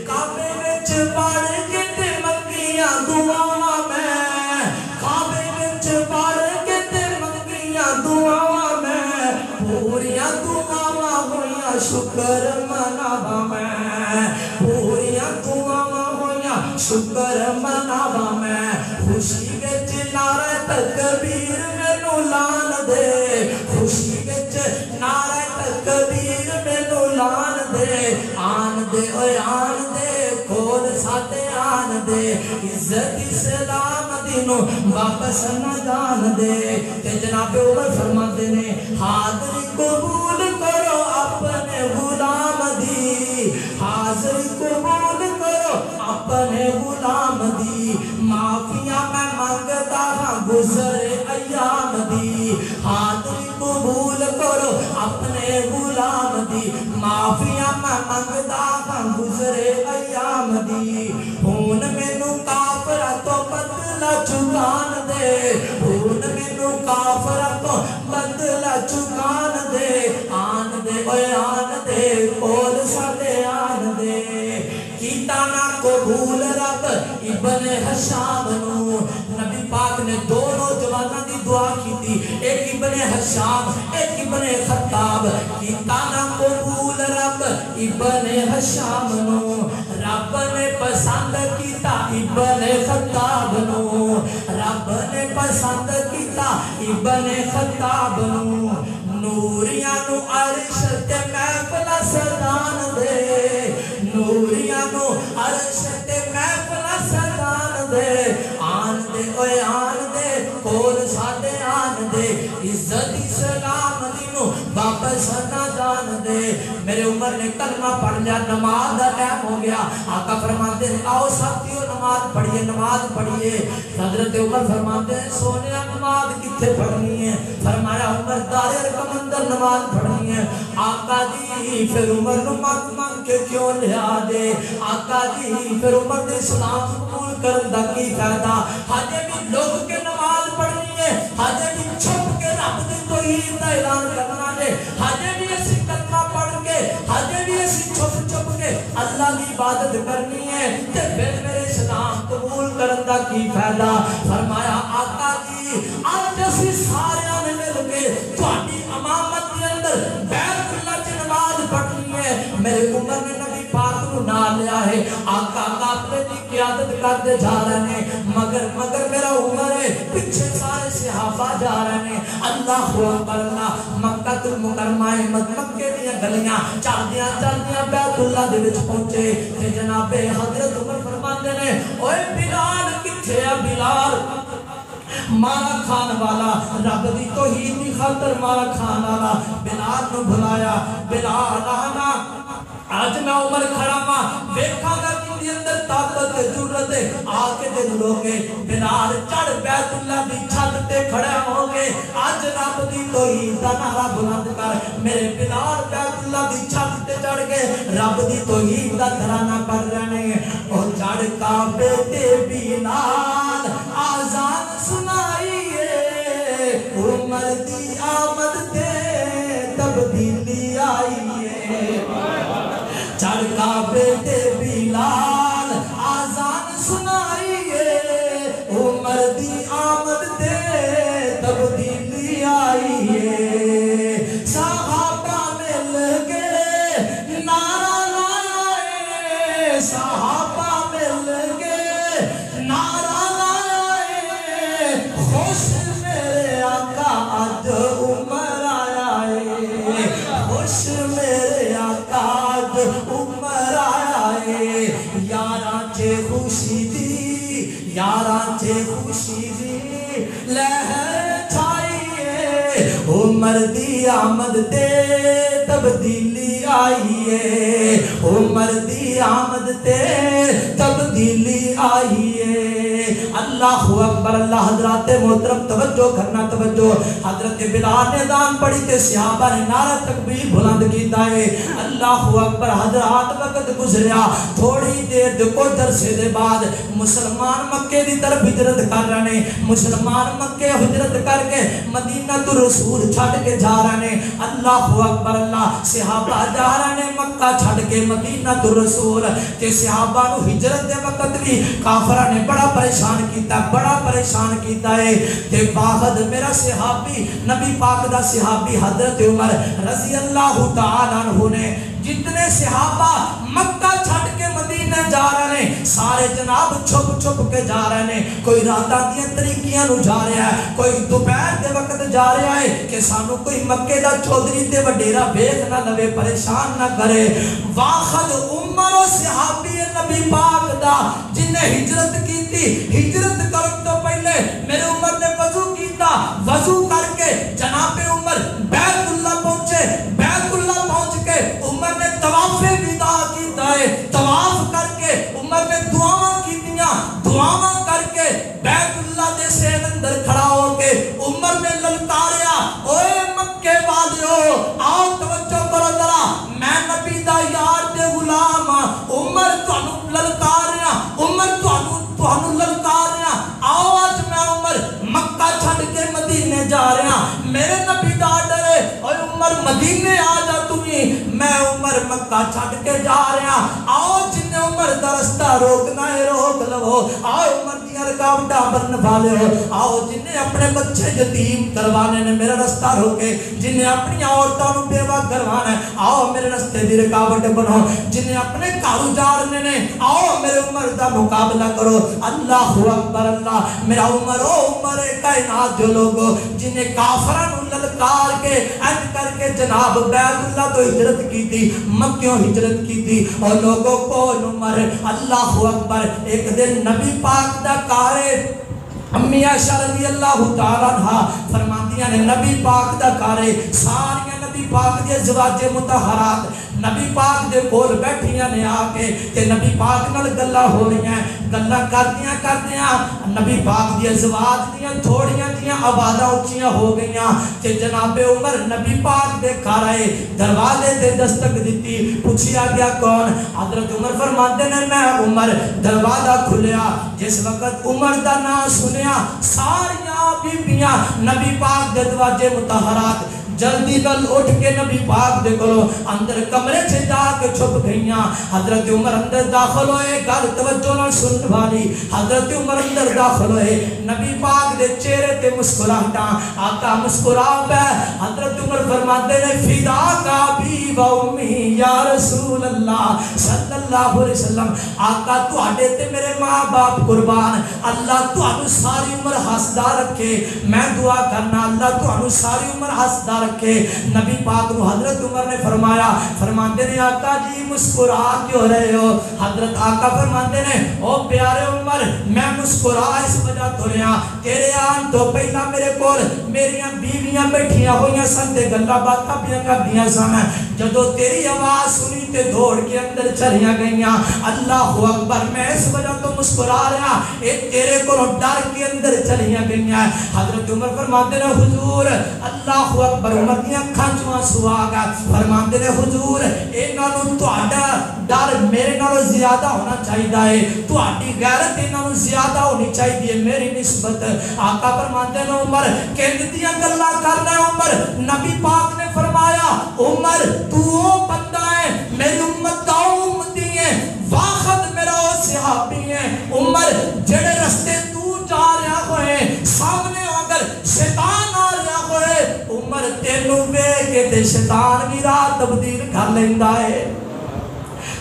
کعبے وچ پڑھ کے تے منگیاں دعاواں میں کعبے وچ پڑھ کے تے منگیاں دعاواں میں پوریاں دعاواں ہویاں شکر مناواں میں پوریاں دعاواں ہویاں شکر مناواں میں خوشی وچ نعرہ تکبیر مینوں لان دے خوشی وچ نعرہ تکبیر مینوں لان دے آن دے اوے آن دے کول ساڈے آن دے عزت اسلام دینوں واپس نہ جان دے تے جناب عمر فرماتے نے حاضری قبول کرو اپنے غلام دی حاضری قبول کرو اپنے غلام دی معافیاں میں مانگتا ہاں گزرے ایام دی حاضری قبول کرو اپنے غلام دی معافیاں میں مانگتا ہاں گزرے ایام دی ہون مینوں کافر تو بدلہ چکان دے ہون مینوں کافر تو بدلہ چکان دے آن دے اوے آن دے کول ساڈے آن دے کیتا نہ قبول رب ابن حشام نو نبی پاک نے دونوں جواناں دی دعا کیتی ایک ابن حشام ایک ابن خطاب کیتا نہ قبول رب ابن حشام نو رب نے پسند کیتا ابن خطاب نو رب نے پسند کیتا ابن خطاب نو نوریاں نو عرش تے محفل سجان دے نوریاں نو عرش تے محفل سجان دے آن دے اوے آن دے کول ساڈے آن دے عزت اسلام دینوں صحابہ سنا جان دے میرے عمر نے کلمہ پڑھ لیا نماز کا ٹائم ہو گیا آقا فرماتے ہیں آؤ ساتھیو نماز پڑھیے حضرت عمر فرماتے ہیں سونے نماز کتنے پڑھنی ہے فرمایا عمر دار ارقم اندر نماز پڑھنی ہے آقا جی پھر عمر نو مانگ کے کیوں لیا دے آقا جی پھر عمر نے اسلام قبول کرن دا کی فائدہ حجے بھی لوگ کے نماز پڑھنی ہے حجے بھی چھپ کے رب دی توحید دا اعلان کرنا ہے حجے بھی اسی کلمہ پڑھ کے حجے بھی اسی چھپ کے اللہ کی عبادت کرنی ہے تے پھر میرے اسلام قبول کرن دا کی فائدہ فرمایا آقا جی آج اسی سارے نے مل کے تہاڈی امامت کے اندر بیت اللہ کی نماز پڑھنی ہے میرے عمر نے نبی پاک کو نام لیا ہے آقا قافلے کی قیادت کرتے جا رہے ہیں مگر میرا عمر ہے پیچھے سارے صحابہ جا رہے ہیں اللہ اکبر اللہ مکہ المکرمہ مکے دی گلیاں چلدیاں بیت اللہ دے وچ پہنچے تے جناب حضرت عمر فرماتے نے اوے بلال کتھے ہے بلال مارا کھان والا رب دی توحید دی خاطر مارا کھان والا بلال نو بلایا بلال آنا آج میں عمر کھڑا ماں دیکھا گا کہ دی اندر طاقت جرت آکے دے لوگے بلال چڑھ بیت اللہ دی چھت تے کھڑے ہوگے آج رب دی توحید دا نعرہ بلند کر میرے بلال بیت اللہ دی چھت تے چڑھ گئے رب دی توحید دا ترانہ پڑھ رہے ہیں اور چڑھ کعبے تے بلال آزان سنائیے عمر دی آمد تے تبدیلی آئیے چڑھ کعبے تے بلال آزان سنائیے عمر دی آمد تے تبدیلی آئیے صحابہ مل گئے نعرہ لائے صحابہ مل گئے نعرہ لائے خوش میرے آقا آج عمر آیا ہے خوش میرے آقا آج عمر آیا ہے یاراں چے خوشی دی یاراں چے خوشی دی لہر چھائیے عمر دی آمد تے تبدیلی آئیے عمر دی آمد تے تبدیلی آئیے اللہ اکبر اللہ حضرات محترم توجہ کرنا توجہ حضرت بلال نے اذان پڑھی تے صحابہ نے نعرہ تکبیر بلند کیتا ہے اللہ اکبر حضرات وقت گزریا تھوڑی دیر کوئی عرصے دے بعد مسلمان مکے دی طرف ہجرت کر رہے ہیں مسلمان مکے ہجرت کر کے مدینہ تو رسول چھڑ کے جا رہے ہیں اللہ اکبر اللہ صحابہ جا رہے ہیں مکہ چھڑ کے مدینہ تو رسول تے صحابہ نو ہجرت دے وقت بھی کافرہ نے بڑا پریشان کیتا ہے تے باخد میرا صحابی نبی پاک دا صحابی حضرت عمر رضی اللہ تعالیٰ عنہ نے جتنے صحابہ مکہ چھڑ کے مدینہ جا رہے ہیں سارے جناب چھپ کے جا رہے ہیں کوئی راتاں دیاں طریقیاں نو جا رہا ہے کوئی دوپہر دے وقت جا رہا ہے کہ سانو کوئی مکے دا چودھری تے وڈیرا بیخ نہ لوے پریشان نہ کرے واخد عمر و صحابی نبی پاک دا جنہیں ہجرت کی تھی ہجرت کرن تو پہلے میرے عمر نے وضو کیتا وضو کر کے جناب عمر بیت اللہ پہنچے بیت اللہ پہنچ کے عمر نے طواف وداع کیتا ہے طواف کر کے عمر نے دعاواں کیتیاں دعاواں کر کے بیت اللہ دے سین اندر کھڑا ہو کے عمر نے للکاریا اوے مکے والیو آؤ توجہ کرو ذرا میں نبی دا یار تے غلام عمر تانوں للکاریا عمر تانوں للکاریا آؤ آج میں عمر مکہ چھڑ کے مدینے جا رہا میرے نبی دا آرڈر ہے اوے عمر مدینے آ جا تمہیں میں عمر مکہ چھڑ کے جا رہا آؤ جن عمر دا رستہ روکنا ہے روک لو آؤ عمر دی رکاوٹاں برن والے ہو آؤ جن اپنے بچے یتیم کروانے نے میرا رستہ روکے جن اپنی عورتوں نو بیوہ کروانا ہے آؤ میرے رستے دی رکاوٹ بنو جن اپنے کارو جارنے نے آؤ میرے عمر دا مقابلہ کرو اللہ اکبر اللہ میرا عمر او عمر کائنات جو لوگو جنہیں کافران للکار کے اج کر کے جناب بیت اللہ تو ہجرت کی تھی مکیوں ہجرت کی تھی اور لوگوں کو عمر اللہ اکبر ایک دن نبی پاک دا کارے امی عائشہ رضی اللہ تعالیٰ عنہ فرماندیاں نے نبی پاک دا کارے ساریاں نبی پاک دے ازواج مطہرات نبی پاک دے کول بیٹھیاں نے آ کے تے نبی پاک نال گلاں ہو رہی ہیں گلاں کردیاں نبی پاک دی ازواج دیاں تھوڑیاں جیاں آوازاں اونچیاں ہو گئیاں تے جناب عمر نبی پاک دے گھر آئے دروازے تے دستک دتی پوچھیا گیا کون حضرت عمر فرماتے نے میں عمر دروازہ کھلیا جس وقت عمر دا نام سنیا ساریاں بیبیاں نبی پاک دے دروازے مطہرات جلدی نال اٹھ کے نبی پاک دے کولو اندر کمرے سے جا کے چھپ گئیاں حضرت عمر اندر داخل ہوئے گل توجہ نال سنن والی حضرت عمر اندر داخل ہوئے نبی پاک دے چہرے تے مسکراہٹاں آقا مسکرا پے حضرت عمر فرماتے نے فدا کا بھی و امی یا رسول اللہ صلی اللہ علیہ وسلم آقا تواڈے تے میرے ماں باپ قربان اللہ تانوں ساری عمر ہسدا رکھے میں دعا کرنا اللہ تانوں ساری عمر ہسدا رکھے نبی پاک نو حضرت عمر نے فرمایا فرماندے نے آقا جی مسکرا کیوں رہے ہو حضرت آقا فرماندے نے او پیارے عمر میں مسکرا اس وجہ تو رہا تیرے آن تو پہلا میرے کول میریاں بیویاں بیٹھیاں ہوئیاں سن تے گلاں باتاں پیاں کردیاں سن جدو تیری آواز سنی تے دوڑ کے اندر چلیاں گئیاں اللہ اکبر میں اس وجہ تو مسکرا رہا اے تیرے کو ڈر کے اندر چلیاں گئیاں حضرت عمر فرماتے نے حضور اللہ اکبر عمر دیاں اکھاں چوں آنسو آ گئے فرماندے نے حضور اے نالوں تہاڈا ڈر میرے نالوں زیادہ ہونا چاہیے تہاڈی غیرت انہاں نوں زیادہ ہونی چاہیے میری نسبت آقا فرماندے نے عمر کنج دیاں گلاں کرنا عمر نبی پاک نے فرمایا عمر تو وہ بندہ ہے میری امت دا امتی ہے واخد میرا وہ صحابی ہے عمر جڑے رستے تو جا رہا ہوئے سامنے اگر شیطان آ رہا ہوئے عمر تینوں وے کے تے شیطان بھی راہ تبدیل کر لیندا ہے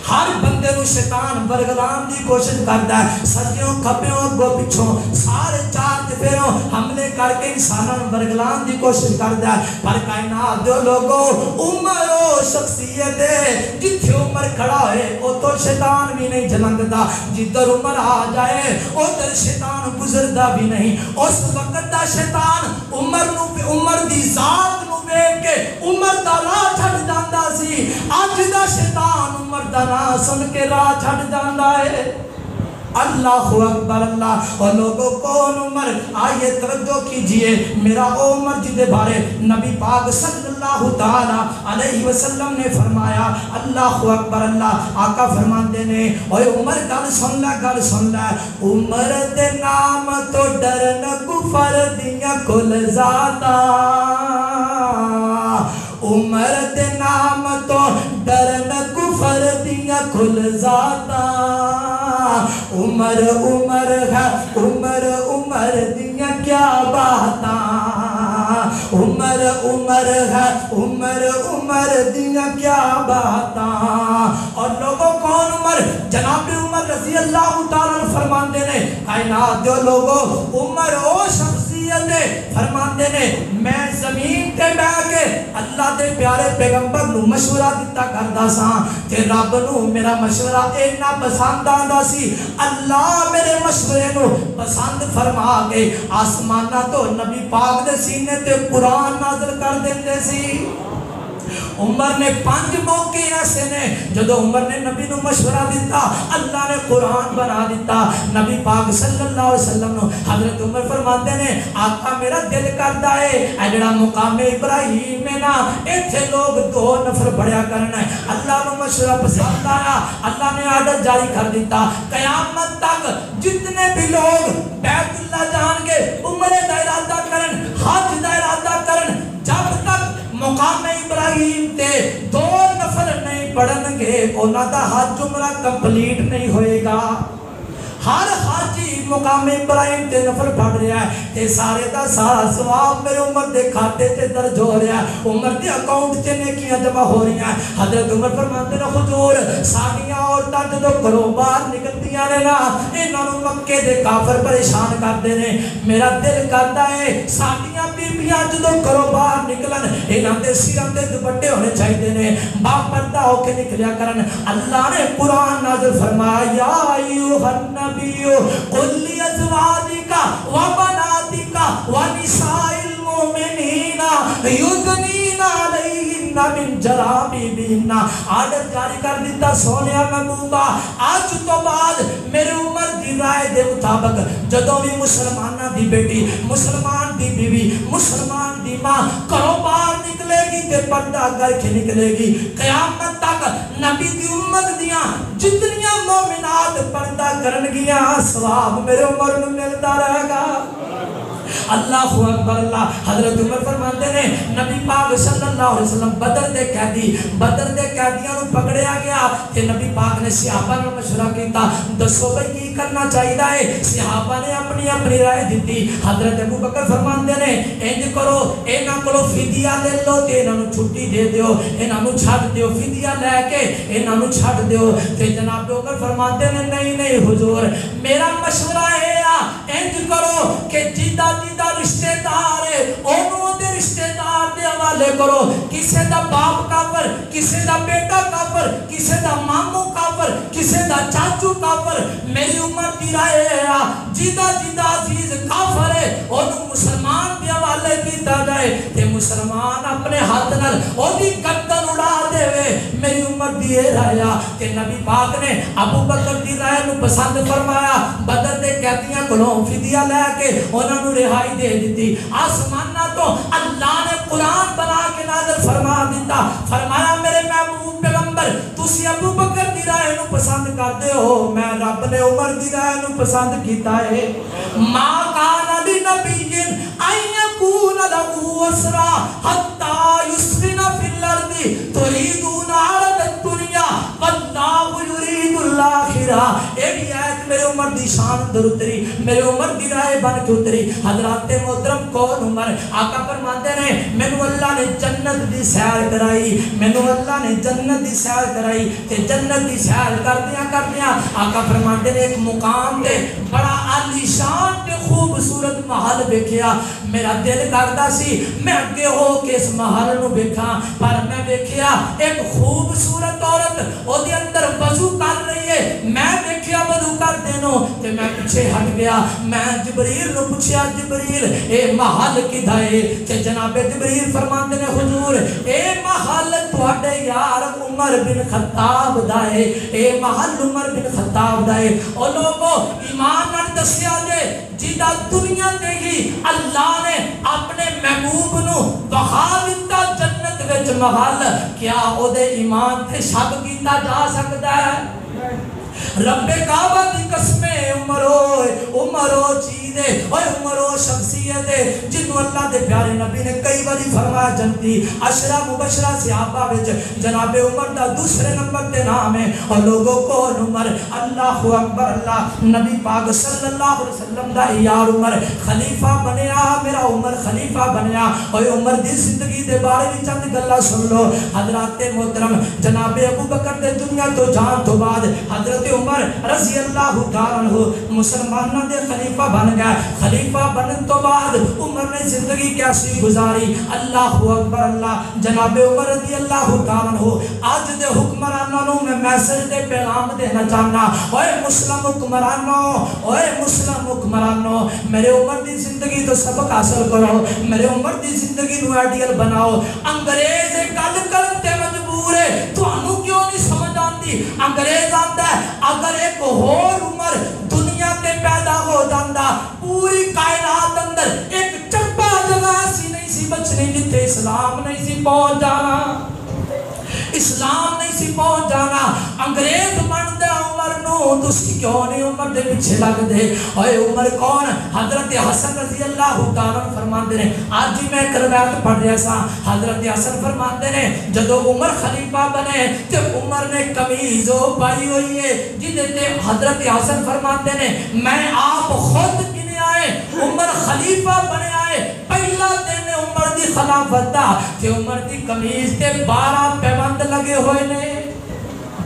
ہر بندے نو شیطان برگلان دی کوشش کرتا ہے سجیوں کھپیوں اگوں پچھوں سارے چار چفیروں حملے کر کے انسانوں برگلان دی کوشش کرتا ہے پر کائنات دو لوگوں عمر و شخصیت ہے جتھے عمر کھڑا ہے وہ تو شیطان بھی نہیں جلنگتا جدھر عمر آ جائے ادھر شیطان گزردا بھی نہیں اس وقت دا شیطان عمر دی ذات نو ویکھ کے عمر دا راہ چھڈ جاندا سی اج دا شیطان عمر دا راہ سن کے راہ چھڈ جاندا ہے اللہ اکبر اللہ اور لوگوں کون عمر آئیے توجہ کیجئے میرا عمر جدے بارے نبی پاک صلی اللہ تعالی علیہ وسلم نے فرمایا اللہ اکبر اللہ آقا فرماندے نے اوے عمر گل سن لے عمر دے نام تو ڈرن کفر دیاں کل ذاتا عمر دے نام تو ڈرن کفر دیاں کل ذاتا عمر ہے دیاں کیا باتاں عمر دیاں کیا باتاں اور لوگوں کون عمر جناب عمر رضی اللہ تعالیٰ فرماندے نے کائنات دے لوگوں عمر او شخصیت ہے فرماندے نے میں زمین تے بیٹھ کے اللہ دے پیارے پیغمبر نو مشورہ دیتا کردا سا تے رب نو میرا مشورہ اتنا پسند آندا سی اللہ میرے مشورے نو پسند فرما کے آسمانہ تو نبی پاک دے سینے تے قرآن نازل کر دیندے سی عمر نے 5 موقع ایسے نے جدو عمر نے نبی نو مشورہ دیتا اللہ نے قرآن بنا دیتا نبی پاک صلی اللہ علیہ وسلم نو حضرت عمر فرماتے نے آقا میرا دل کرتا ہے اے جڑا مقام ابراہیم میں نا ایتھے لوگ 2 نفر بڑھیا کرنا ہے اللہ نو مشورہ پسند آیا اللہ نے آرڈر جاری کر دیتا قیامت تک جتنے بھی لوگ بیت اللہ جان کے عمرے دا ارادہ کرن حج دا ارادہ کرن جب تک مقام ابراہیم تے 2 نفر نہیں پڑھن گے انہاں دا حج عمرہ کمپلیٹ نہیں ہوئے گا ہر حاجی مقام ابراہیم تے نفل پڑھ رہا ہے تے سارے دا سارا ثواب میرے عمر دے کھاتے تے درج ہو رہا ہے عمر دے اکاؤنٹ تے نیکیاں جمع ہو رہی ہیں حضرت عمر فرماتے ہیں حضور ساڈیاں عورتاں جدوں گھروں باہر نکلدیاں نے نا انہاں نوں مکے دے کافر پریشان کردے نے میرا دل کردا ہے ساڈیاں بیبییاں جدوں گھروں باہر نکلن انہاں دے سراں تے دوپٹے ہونے چاہیے نے با پردہ ہو کے نکلیا کرن اللہ نے قرآن نازل فرمایا یا ایھا قل لأزواجك وبناتك ونساء المؤمنين يدنين عليهن جرابی بینا آرڈر جاری کر دیتا سونیا محبوبہ آج تو بعد میرے عمر دی رائے دے مطابق جدوں بھی مسلمانہ دی بیٹی مسلمان دی بیوی مسلمان دی ماں کرو باہر نکلے گی تے پردہ کر کے نکلے گی قیامت تک نبی دی امت دیاں جتنیاں مومنات پردہ کرن گیاں ثواب میرے عمر میں ملتا رہے گا اللہ اکبر اللہ حضرت عمر فرماتے ہیں نبی پاک صلی اللہ علیہ وسلم بدر دے قیدیاں نو پکڑیا گیا کہ نبی پاک نے صحابہ نے مشورہ کیتا دسو بھائی کی کرنا چاہیے ہے صحابہ نے اپنی رائے دیتی حضرت ابو بکر فرماتے ہیں انج کرو انہاں کولو فدیہ لے لو تے انہاں نو چھٹی دے دیو انہاں نو چھڈ دیو فدیہ لے کے انہاں نو چھڈ دیو تے جناب عمر فرماتے ہیں نہیں حضور میرا مشورہ ہے انج کرو کہ جیدہ رشتہ دار ہے انہوں دے رشتہ دار دے حوالے کرو کسے دا باپ کافر کسے دا بیٹا کافر کسے دا ماموں کافر کسے دا چاچو کافر میری عمر دی رائے ہے جیدہ عزیز کافر ہے انہوں مسلمان دے حوالے کیتا جائے تے مسلمان اپنے ہاتھ نال دی گردن اڑا دے وے میری عمر دی رائے کہ نبی پاک نے ابو بکر دی رائے نو پسند فرمایا بدر دے قیدیاں کولوں فدیہ لے کے انہاں نو رہائی دے دیتی آسمانہ تو اللہ نے قرآن بنا کے نازل فرما دیتا فرمایا میرے محبوب پیغمبر تسی ابو بکر دی رائے نو پسند کرتے ہو میں رب نے عمر دی رائے نو پسند کیتا ہے ما کان لنبی ان یکون لہو اسرا حتی یسخن فی الارض تریدون عرض الدنیا واللہ یرید الاخرہ ایک آیت میرے عمر دی شان در اتری میرے عمر دی رائے بن کے اتری حضرات محترم کون عمر آقا فرماتے ہیں مینوں اللہ نے جنت دی سیر کرائی مینوں اللہ نے جنت دی سیر کرائی تے جنت دی سیر کردیاں آقا فرماتے ہیں ایک مقام تے بڑا عالی شان تے خوبصورت محل دیکھیا میرا دل کردا سی میں اگے ہو کے اس محل نو دیکھاں پر میں دیکھیا ایک خوبصورت عورت او دے اندر وضو کر رہی ہے میں دیکھیا وضو کر دینو تے میں پیچھے ہٹ گیا میں جبریل نو پوچھیا جبریل اے محل کدھا ہے تے جناب جبریل فرماندے نے حضور اے محل تواڈے یار عمر بن خطاب دا ہے اے محل عمر بن خطاب دا ہے او لوگو ایمان نال دسیا جے جیدہ دنیا دے ہی اللہ نے اپنے محبوب نو بخا دیتا جنت وچ محل کیا او دے ایمان تے شک کیتا جا سکتا ہے رب کعبہ دی قسمیں عمرو چیز ہے اور عمرو شخصیت ہے جنہوں اللہ دے پیارے نبی نے کئی باری فرمایا جنتی عشرہ مبشرہ صحابہ وچ جناب عمر دا دوسرے نمبر تے نام ہے اور لوگوں کو عمر اللہ اکبر اللہ نبی پاک صلی اللہ علیہ وسلم دا یار عمر خلیفہ بنیا میرا عمر خلیفہ بنیا اور عمر دی زندگی دے بارے میں چند گلاں سن لو حضرات محترم جناب ابو بکر دے دنیا تو جان تو بعد حضرت عمر رضی اللہ تعالیٰ عنہ مسلمانوں دے خلیفہ بن گیا خلیفہ بنن تو بعد عمر نے زندگی کیسی گزاری اللہ اکبر اللہ جناب عمر رضی اللہ تعالیٰ عنہ آج دے حکمرانوں میں میسج دے پیغام دینا چاہنا اوے مسلم حکمرانوں میرے عمر دی زندگی تو سبق حاصل کرو میرے عمر دی زندگی نو آئیڈیل بناؤ انگریز گل کرتے مجبور ہے تو انہوں کیوں نہیں سمجھ آتی انگریز آتا ہے اگر ایک اور عمر دنیا تے پیدا ہو جاندہ پوری کائنات اندر ایک چپا جگہ سی نہیں سی بچنے جتے اسلام نہیں سی پہنچ جانا اسلام نہیں سی پہنچ جانا انگریز بن دے عمر نو تسی کیوں نہیں عمر دے پیچھے لگ دے اوے عمر کون حضرت حسن رضی اللہ تعالیٰ فرماندے نے آج ہی میں ایک روایت پڑھ رہا سا حضرت حسن فرماندے نے جدو عمر خلیفہ بنے تو عمر نے قمیض پائی ہوئی ہے جدے تے حضرت حسن فرماندے نے میں آپ خود گنے آئے عمر خلیفہ بنے آئے پہلا دن عمر دی خلافت دا کہ عمر دی قمیض تے 12 پیبند لگے ہوئے نے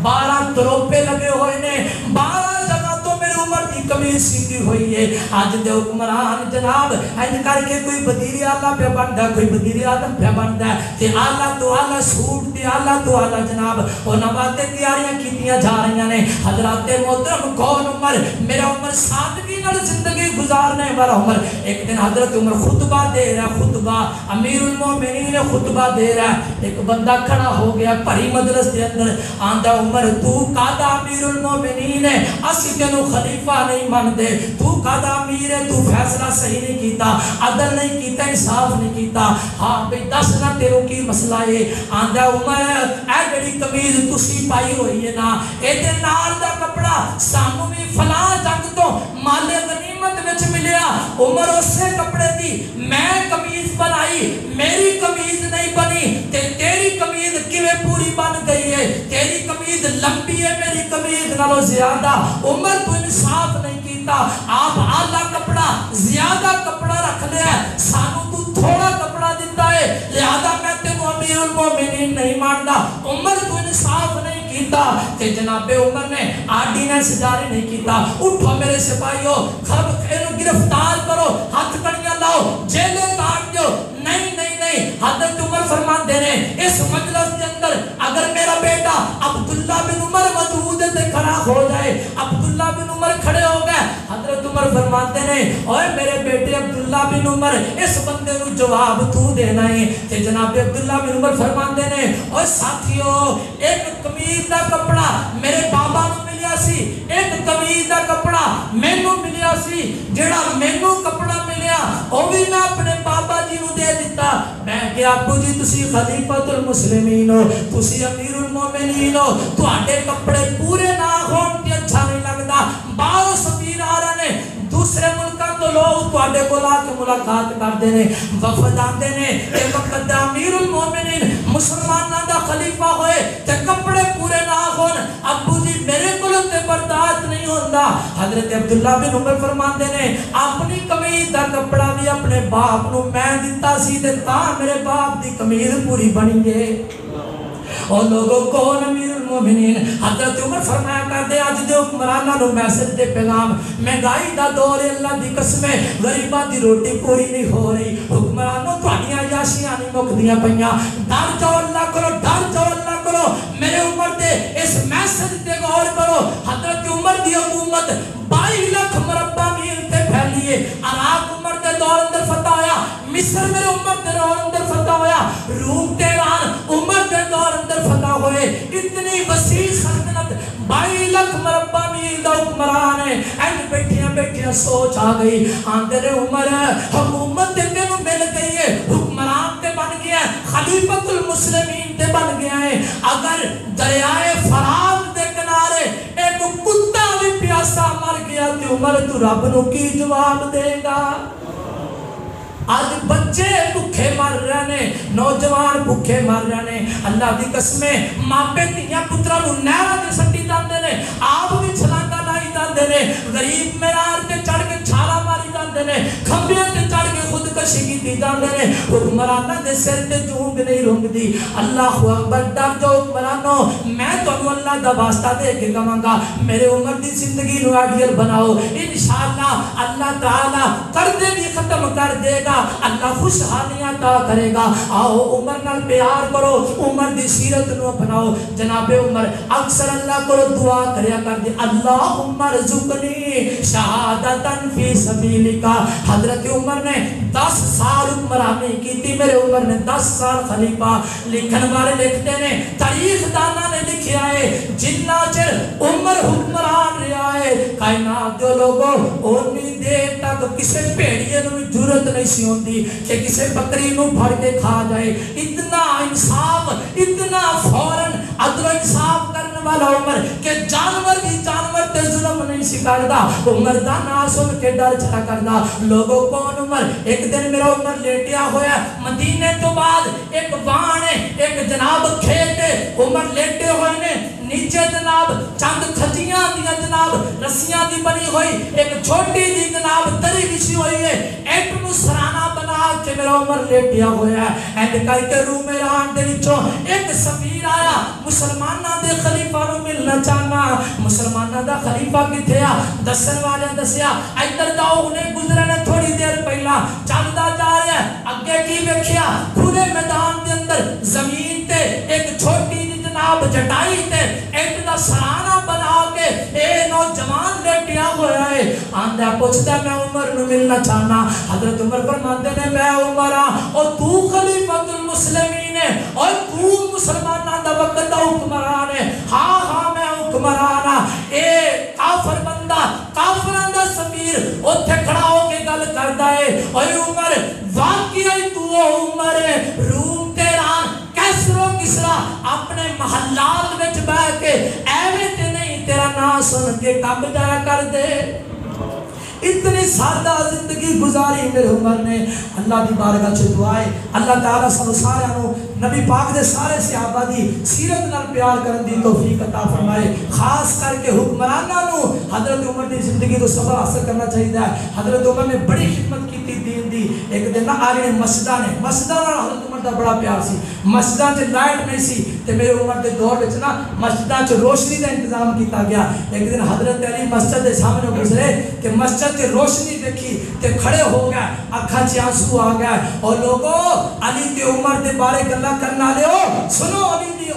12 تروپے لگے ہوئے نے 12 جگہ تو میرے عمر دی قمیض سیدھی ہوئی ہے. آج دے حکمران جناب این کر کے کوئی وزیر اعلیٰ پہ بنتا ہے, کوئی وزیر اعظم پہ بنتا ہے, تے اعلیٰ تو اعلیٰ سوٹ تے اعلیٰ تو اعلیٰ جناب وہ نواتیں تیاریاں کیتیاں جا رہی ہیں. حضرات محترم کون عمر؟ میرا عمر سادگی نال زندگی گزارنے والا عمر. ایک دن حضرت عمر خطبہ دے رہا, خطبہ امیر المومنین خطبہ دے رہا. ایک بندہ کھڑا ہو گیا بھری مجلس دے اندر, آندا عمر تو کادا امیر المومنین ہے, اسی تینوں خلیفہ نہیں مانتے, تو کادا امیر ہے, تو فیصلہ صحیح نہیں کیتا, عدل نہیں کیتا, انصاف نہیں کیتا, ہاں بھئی دس نہ تیروں کی مسئلہ ہے. آندا عمر اے جڑی قمیض تسی پائی ہوئی ہے نا, اے دے نال دا کپڑا سانوں بھی فلاں جنگ تو مال غنیمت وچ ملیا. عمر اسے کپڑے دی میں قمیض بنائی, میری قمیض نہیں بنی, تے تیری قمیض کیویں پوری بن گئی ہے؟ تیری قمیض لمبی ہے, میری قمیض نالوں زیادہ. عمر تو انصاف نہیں کیتا, آپ اعلیٰ کپڑا زیادہ کپڑا رکھ لیا, سانوں تو تھوڑا کپڑا دیتا ہے, لہذا میں تینوں امیر المومنین نہیں مانتا. عمر تو انصاف نہیں کیتا. تے جناب عمر نے آرڈیننس جاری نہیں کیتا, اٹھو میرے سپاہیوں, گرفتار کرو, ہاتھ کڑیاں لاؤ, جیلے کاٹ دو. نہیں نہیں نہیں, حضرت عمر فرماندے نے اس مجلس کے اندر اگر میرا بیٹا عبداللہ بن عمر موجود ہے کھڑا ہو جائے. عبداللہ بن عمر کھڑے ہو گئے. حضرت عمر فرماتے نے اوے میرے بیٹے عبداللہ بن عمر, اس بندے نو جواب تو دینا ہے. تے جناب عبداللہ بن عمر فرماتے نے اوے ساتھیو, ایک قمیض دا کپڑا میرے بابا نو ملیا سی, ایک قمیض دا کپڑا مینوں ملیا سی. جڑا مینوں کپڑا ملیا او بھی میں اپنے بابا جی نو دے دیتا. میں کہ ابو جی تسی خلیفۃ المسلمین ہو, تسی امیر المومنین ہو, تواڈے کپڑے پورے نہ ہون تے اچھا نہیں لگدا. باہر سفیر آ رہے نے, دوسرے ملکاں تو لوگ تواڈے کول آ کے ملاقات کردے نے, وفد آندے نے, تے وقت امیر المومنین مسلماناں دا خلیفہ ہوئے تے کپڑے پورے نہ ہون, ابو جی میرے کول تے برداشت نہیں ہوندا. حضرت عبداللہ بن عمر فرماندے نے اپنی قمیض دا کپڑا بھی اپنے باپ نو میں دتا سی تے تاں میرے باپ دی قمیض پوری بنی ہے. اور لوگوں کون امیر المومنین؟ حضرت عمر فرمایا کرتے آج دے حکمرانہ نو میسج دے پیغام, مہنگائی دا دور ہے, اللہ دی قسمیں غریبہ دی روٹی پوری نہیں ہو رہی. حکمرانوں تواڈیاں عیاشیاں نہیں مکدیاں پیاں, ڈر جاؤ اللہ کرو, ڈر جاؤ اللہ کرو. میرے عمر دے اس میسج تے غور کرو. حضرت عمر دی حکومت 22 لاکھ مربع میل تے پھیلی ہے. عراق عمر دے دور اندر فتح ہویا, مصر میرے عمر دے دور اندر فتح ہویا, روم تیران عمر دے دور اندر فتح ہوئے. اتنی وسیع سلطنت 22 لاکھ مربع میل دا حکمران ہے. این بیٹھیاں بیٹھیاں سوچ آ گئی, آندے نے عمر حکومت تے تینوں مل گئی ہے, حکمران تے بن گیا ہے, خلیفۃ المسلمین تے بن گیا ہے. اگر دریائے فرات دے کنارے ایک کتا بھی پیاسا مر گیا تے عمر تو رب نو کی جواب دے گا؟ آج بچے بھوکے مر رہے نے, نوجوان بھوکے مر رہے نے. اللہ دی قسمیں ماپے دھیاں پتراں نو نہراں تے سٹی جاندے نے, آپ بھی چھلانگا لائی جاندے نے, غریب معیار تے چڑھ کے چھالا ماری جاندے نے, کھمبیاں تے چڑھ کے خودکشی کیتی جاندے نے. حکمراناں دے سر تے چونگ نہیں رونگدی. اللہ اکبر, ڈر جو حکمرانوں, میں تانوں اللہ دا واسطہ دے کے کہاں گا میرے عمر دی زندگی نو آئیڈیل بناؤ. انشاءاللہ اللہ تعالی قرضے بھی ختم کر دے گا, اللہ خوشحالیاں عطا کرے گا. آؤ عمر نال پیار کرو, عمر دی سیرت نو اپناؤ. جناب عمر اکثر اللہ کو دعا کریا کر دے, اللہم ارزقنی شہادتن فی سبیلک. حضرت عمر نے 10 سال حکمرانی کی تھی, میرے عمر نے 10 سال خلیفہ. لکھن والے لکھتے نے, تاریخ دانا نے لکھیا ہے, جنہ چر عمر حکمران رہا ہے کائنات دے لوگوں, اونی دیر تک کسے پیڑیے نو جرت نہیں سی ہوندی کہ کسے بکری نو پھڑ کے کھا جائے. اتنا انصاف, اتنا فوراً عدل و انصاف کرنے والا عمر کہ جانور بھی جانور تے ظلم نہیں سی کردا. عمر دا نا سن کے ڈر چھڑا کردا. لوگوں کون عمر؟ ایک دن میرا عمر لیٹیا ہویا, مدینے تو بعد ایک وان ہے, ایک جناب کھیت ہے, عمر لیٹے ہوئے نے, نیچے جناب چند کھجیاں دیا جناب رسیاں دی بنی ہوئی ایک چھوٹی دی جناب تری بچھی ہوئی ہے، ایک نو سرانہ بنا کے میرا عمر لیٹیا ہویا ہے، اینڈ کر کے روم ایران دے وچوں ایک سفیر آیا، مسلمانہ دے خلیفہ نو ملنا چاہنا، مسلمانہ دا خلیفہ کتھے آ دسن والے دسیا ادھر جاؤ، انہیں گزرنے تھوڑی دیر پہلا چلدا جا رہا ہے، اگے کی ویکھیا کھلے میدان دے اندر زمین تے ایک چھوٹی جناب جٹائی تے ایک دا سرانہ بنا کے اے نوجوان لیٹیا ہویا ہے، آندہ پوچھتا میں عمر نو ملنا چاہنا، حضرت عمر فرماتے نے میں عمر اور تو خلیفۃ المسلمین ہے اور تو مسلمانہ دا وقت دا حکمران ہے، ہاں ہاں میں حکمران ہاں، اے کافر بندہ کافران دا سفیر اتھے کھڑا ہو کے گل کردا ہے، اے عمر واقعی تو عمر ہے، روم تیران کیسرو کسرا اپنے محلات وچ بیٹھ کے ایویں تے نہیں تیرا نام سن کے کب جایا کر دے، اتنی سادہ زندگی گزاری میرے عمر نے۔ اللہ دی بارگاہ چ دعائے اللہ تعالیٰ سانو سارے نو نبی پاک دے سارے صحابہ دی سیرت نال پیار کرن دی توفیق عطا فرمائے، خاص کر کے حکمراناں نو حضرت عمر دی زندگی تو سبق حاصل کرنا چاہیے۔ حضرت عمر نے بڑی خدمت کی دین دی، ایک دن نہ آ رہے مسجداں نال حضرت عمر دا بڑا پیار سی، مسجداں چ لائٹ نہیں سی تے میرے عمر دے دور وچ نا مسجداں چ روشنی دا انتظام کیتا گیا، ایک دن حضرت علی مسجد دے سامنے گزرے تے مسجد تے روشنی دیکھی تے کھڑے ہو گئے، اکھاں چ آنسو آ گئے، اور لوگوں علی تے عمر دے بارے گلاں کرنا لے ہو سنو،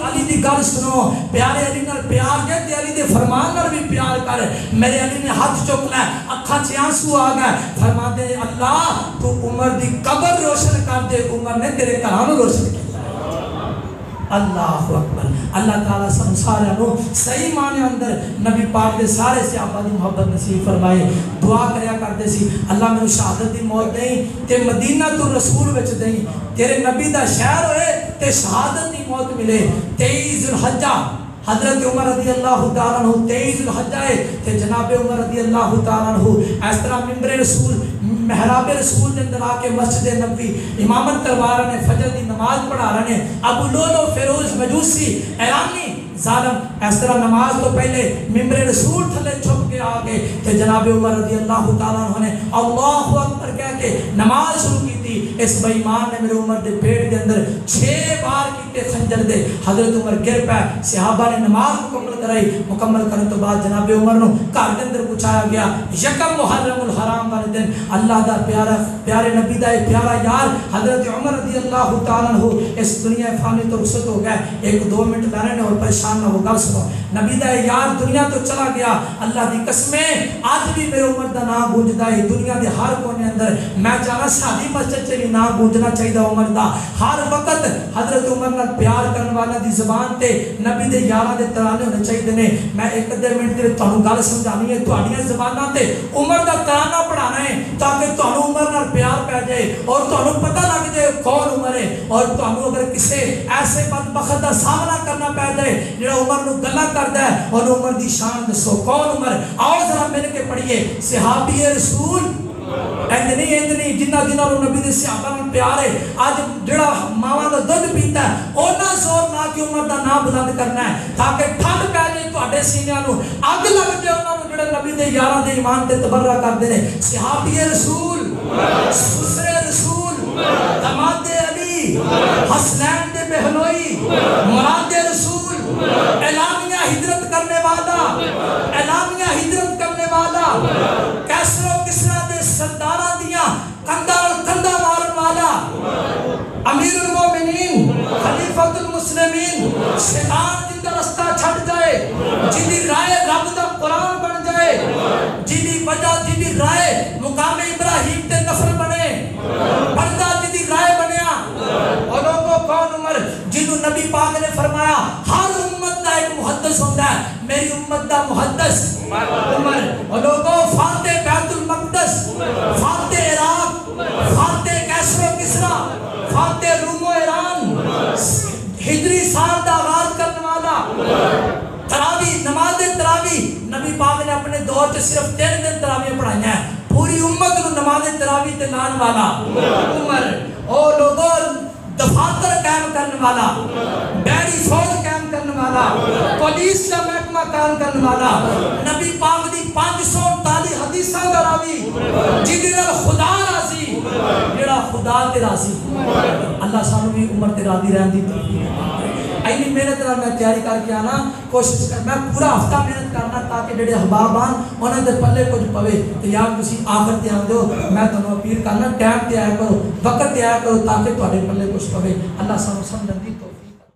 علی دی گل سنو، پیارے علی نال پیار دے تے علی دے فرمان نال بھی پیار کر۔ میرے علی نے ہاتھ چک لے، اکھاں چ آنسو آ گئے، فرماتے ہیں اللہ تو عمر دی قبر روشن کر دے، عمر نے تیرے گھراں نو روشن کیا۔ اللہ اکبر۔ اللہ تعالیٰ سب سارے نو صحیح معنی اندر نبی پاک دے سارے صحابہ دی محبت نصیب فرمائے، دعا کریا کرتے سی اللہ میں شہادت دی موت دیں تے مدینہ تو رسول وچ دیں، تیرے نبی دا شہر ہوئے تے شہادت دی موت ملے۔ 23 ذوالحجہ حضرت عمر رضی اللہ تعالیٰ عنہ 23 ذوالحجہ ہے تے جناب عمر رضی اللہ تعالیٰ عنہ اس طرح ممبر رسول محراب رسول دے اندر آ کے مسجد نبوی امامت کروا رہے ہیں، فجر دی نماز پڑھا رہے ہیں، ابو لولو فیروز مجوسی ایرانی ظالم اس طرح نماز تو پہلے ممبر رسول تھلے چھپ کے آگے تے جناب عمر رضی اللہ تعالیٰ عنہ نے اللہ اکبر کہہ کے نماز شروع کی تھی، اس بے ایمان نے میرے عمر دے پیٹ دے اندر 6 بار کیتے خنجر دے، حضرت عمر گر پہ، صحابہ نے نماز مکمل کرائی، مکمل کرنے تو بعد جناب عمر نو گھر دے اندر پوچھایا گیا، یکم محرم الحرام والے دن اللہ دا پیارے نبی دا پیارا یار حضرت عمر رضی اللہ تعالیٰ عنہ اس دنیا فانی تو رخصت ہو گئے، 1-2 منٹ بیٹھنے اور پریشان نہ ہو گا، سنو نبی دا یار دنیا تو چلا گیا، اللہ دی قسمیں آج بھی میرے عمر دا نام گونجدا ہے دنیا دے ہر کونے اندر، میں چاہنا سادی مسجد چ بھی نام گونجنا چاہیے عمر دا، ہر وقت حضرت عمر نال پیار کرنے والا دی زبان تے نبی دے یاراں دے ترانے ہونے چاہیے نے۔ میں 1-2 منٹ تے تانوں گل سمجھانی ہے، تہاڈیاں زباناں تے عمر دا ترانہ پڑھانا ہے تاکہ تانوں عمر نال پیار پہ جائے اور تانوں پتہ لگ جائے کون عمر ہے، اور تانوں اگر کسے ایسے بدبخت دا سامنا کرنا پہ جائے جڑا عمر نو گلا کردا ہے اور عمر دی شان دسو کون عمر، آؤ ذرا مل کے پڑھیے صحابی رسول نہیں جنہ نبی دے صحابہ میں پیار ہے، آج جڑا ماواں دا دودھ پیتا ہے اونا زور لا کے عمر دا نام بلند کرنا ہے تاکہ ٹھنڈ پہ جائے تہاڈے سینیاں نو، اگ لگ جائے انہاں نو جڑے نبی دے یاراں دے ایمان تے تبرہ کردے نے۔ صحابی رسول، سسر رسول، داماد علی، حسنین دے بہنوئی، مراد رسول، اعلامیہ ہجرت کرنے والا، اعلامیہ ہجرت کرنے والا، کیسر و کسرا دے سردارہ دیا کندہ مارن والا، امیر المومنین، خلیفۃ المسلمین، شیطان جن کا رستہ چھٹ جائے، جنہی رائے رب دا قرآن بن جائے، جنہی وجہ جنہی رائے مقام ابراہیم تے نفر بنے، بندہ جنہی رائے بنیا، اور لوگوں کون عمر جنہوں نبی پاک نے فرمایا ہر امت دا ایک محدث ہوتا ہے، میری امت دا محدث عمر، اور لوگوں فاتح بیت المقدس، فاتح عراق، فاتح کیسر و کسرا، فاتح روم و ایران، ہجری سال دا آغاز کرنے والا، تراوی نماز تراوی نبی پاک نے اپنے دور سے صرف 3 دن تراوی پڑھائی ہیں، پوری امت کو نماز تراوی تے لان والا عمر، اور لوگوں دفاتر قائم کرنے والا، بیری فوج قائم کرنے والا، پولیس کا محکمہ کام کرنے والا نبی پاک دی 539 حدیثاں دا راوی جدی نال خدا راضی جڑا خدا تے راضی اللہ سانو بھی عمر تے راضی رہن دی توفیق اینی محنت نال میں تیاری کر کے آنا کوشش کر میں پورا ہفتہ محنت کرنا تاکہ جڑے احباب آن انہاں دے پلے کچھ پوے تے یار تسی آخر تے آندے ہو میں تانوں اپیل کرنا ٹائم تے آیا کرو وقت تے آیا کرو تاکہ تواڈے پلے کچھ پوے اللہ سانو سمجھن دی توفیق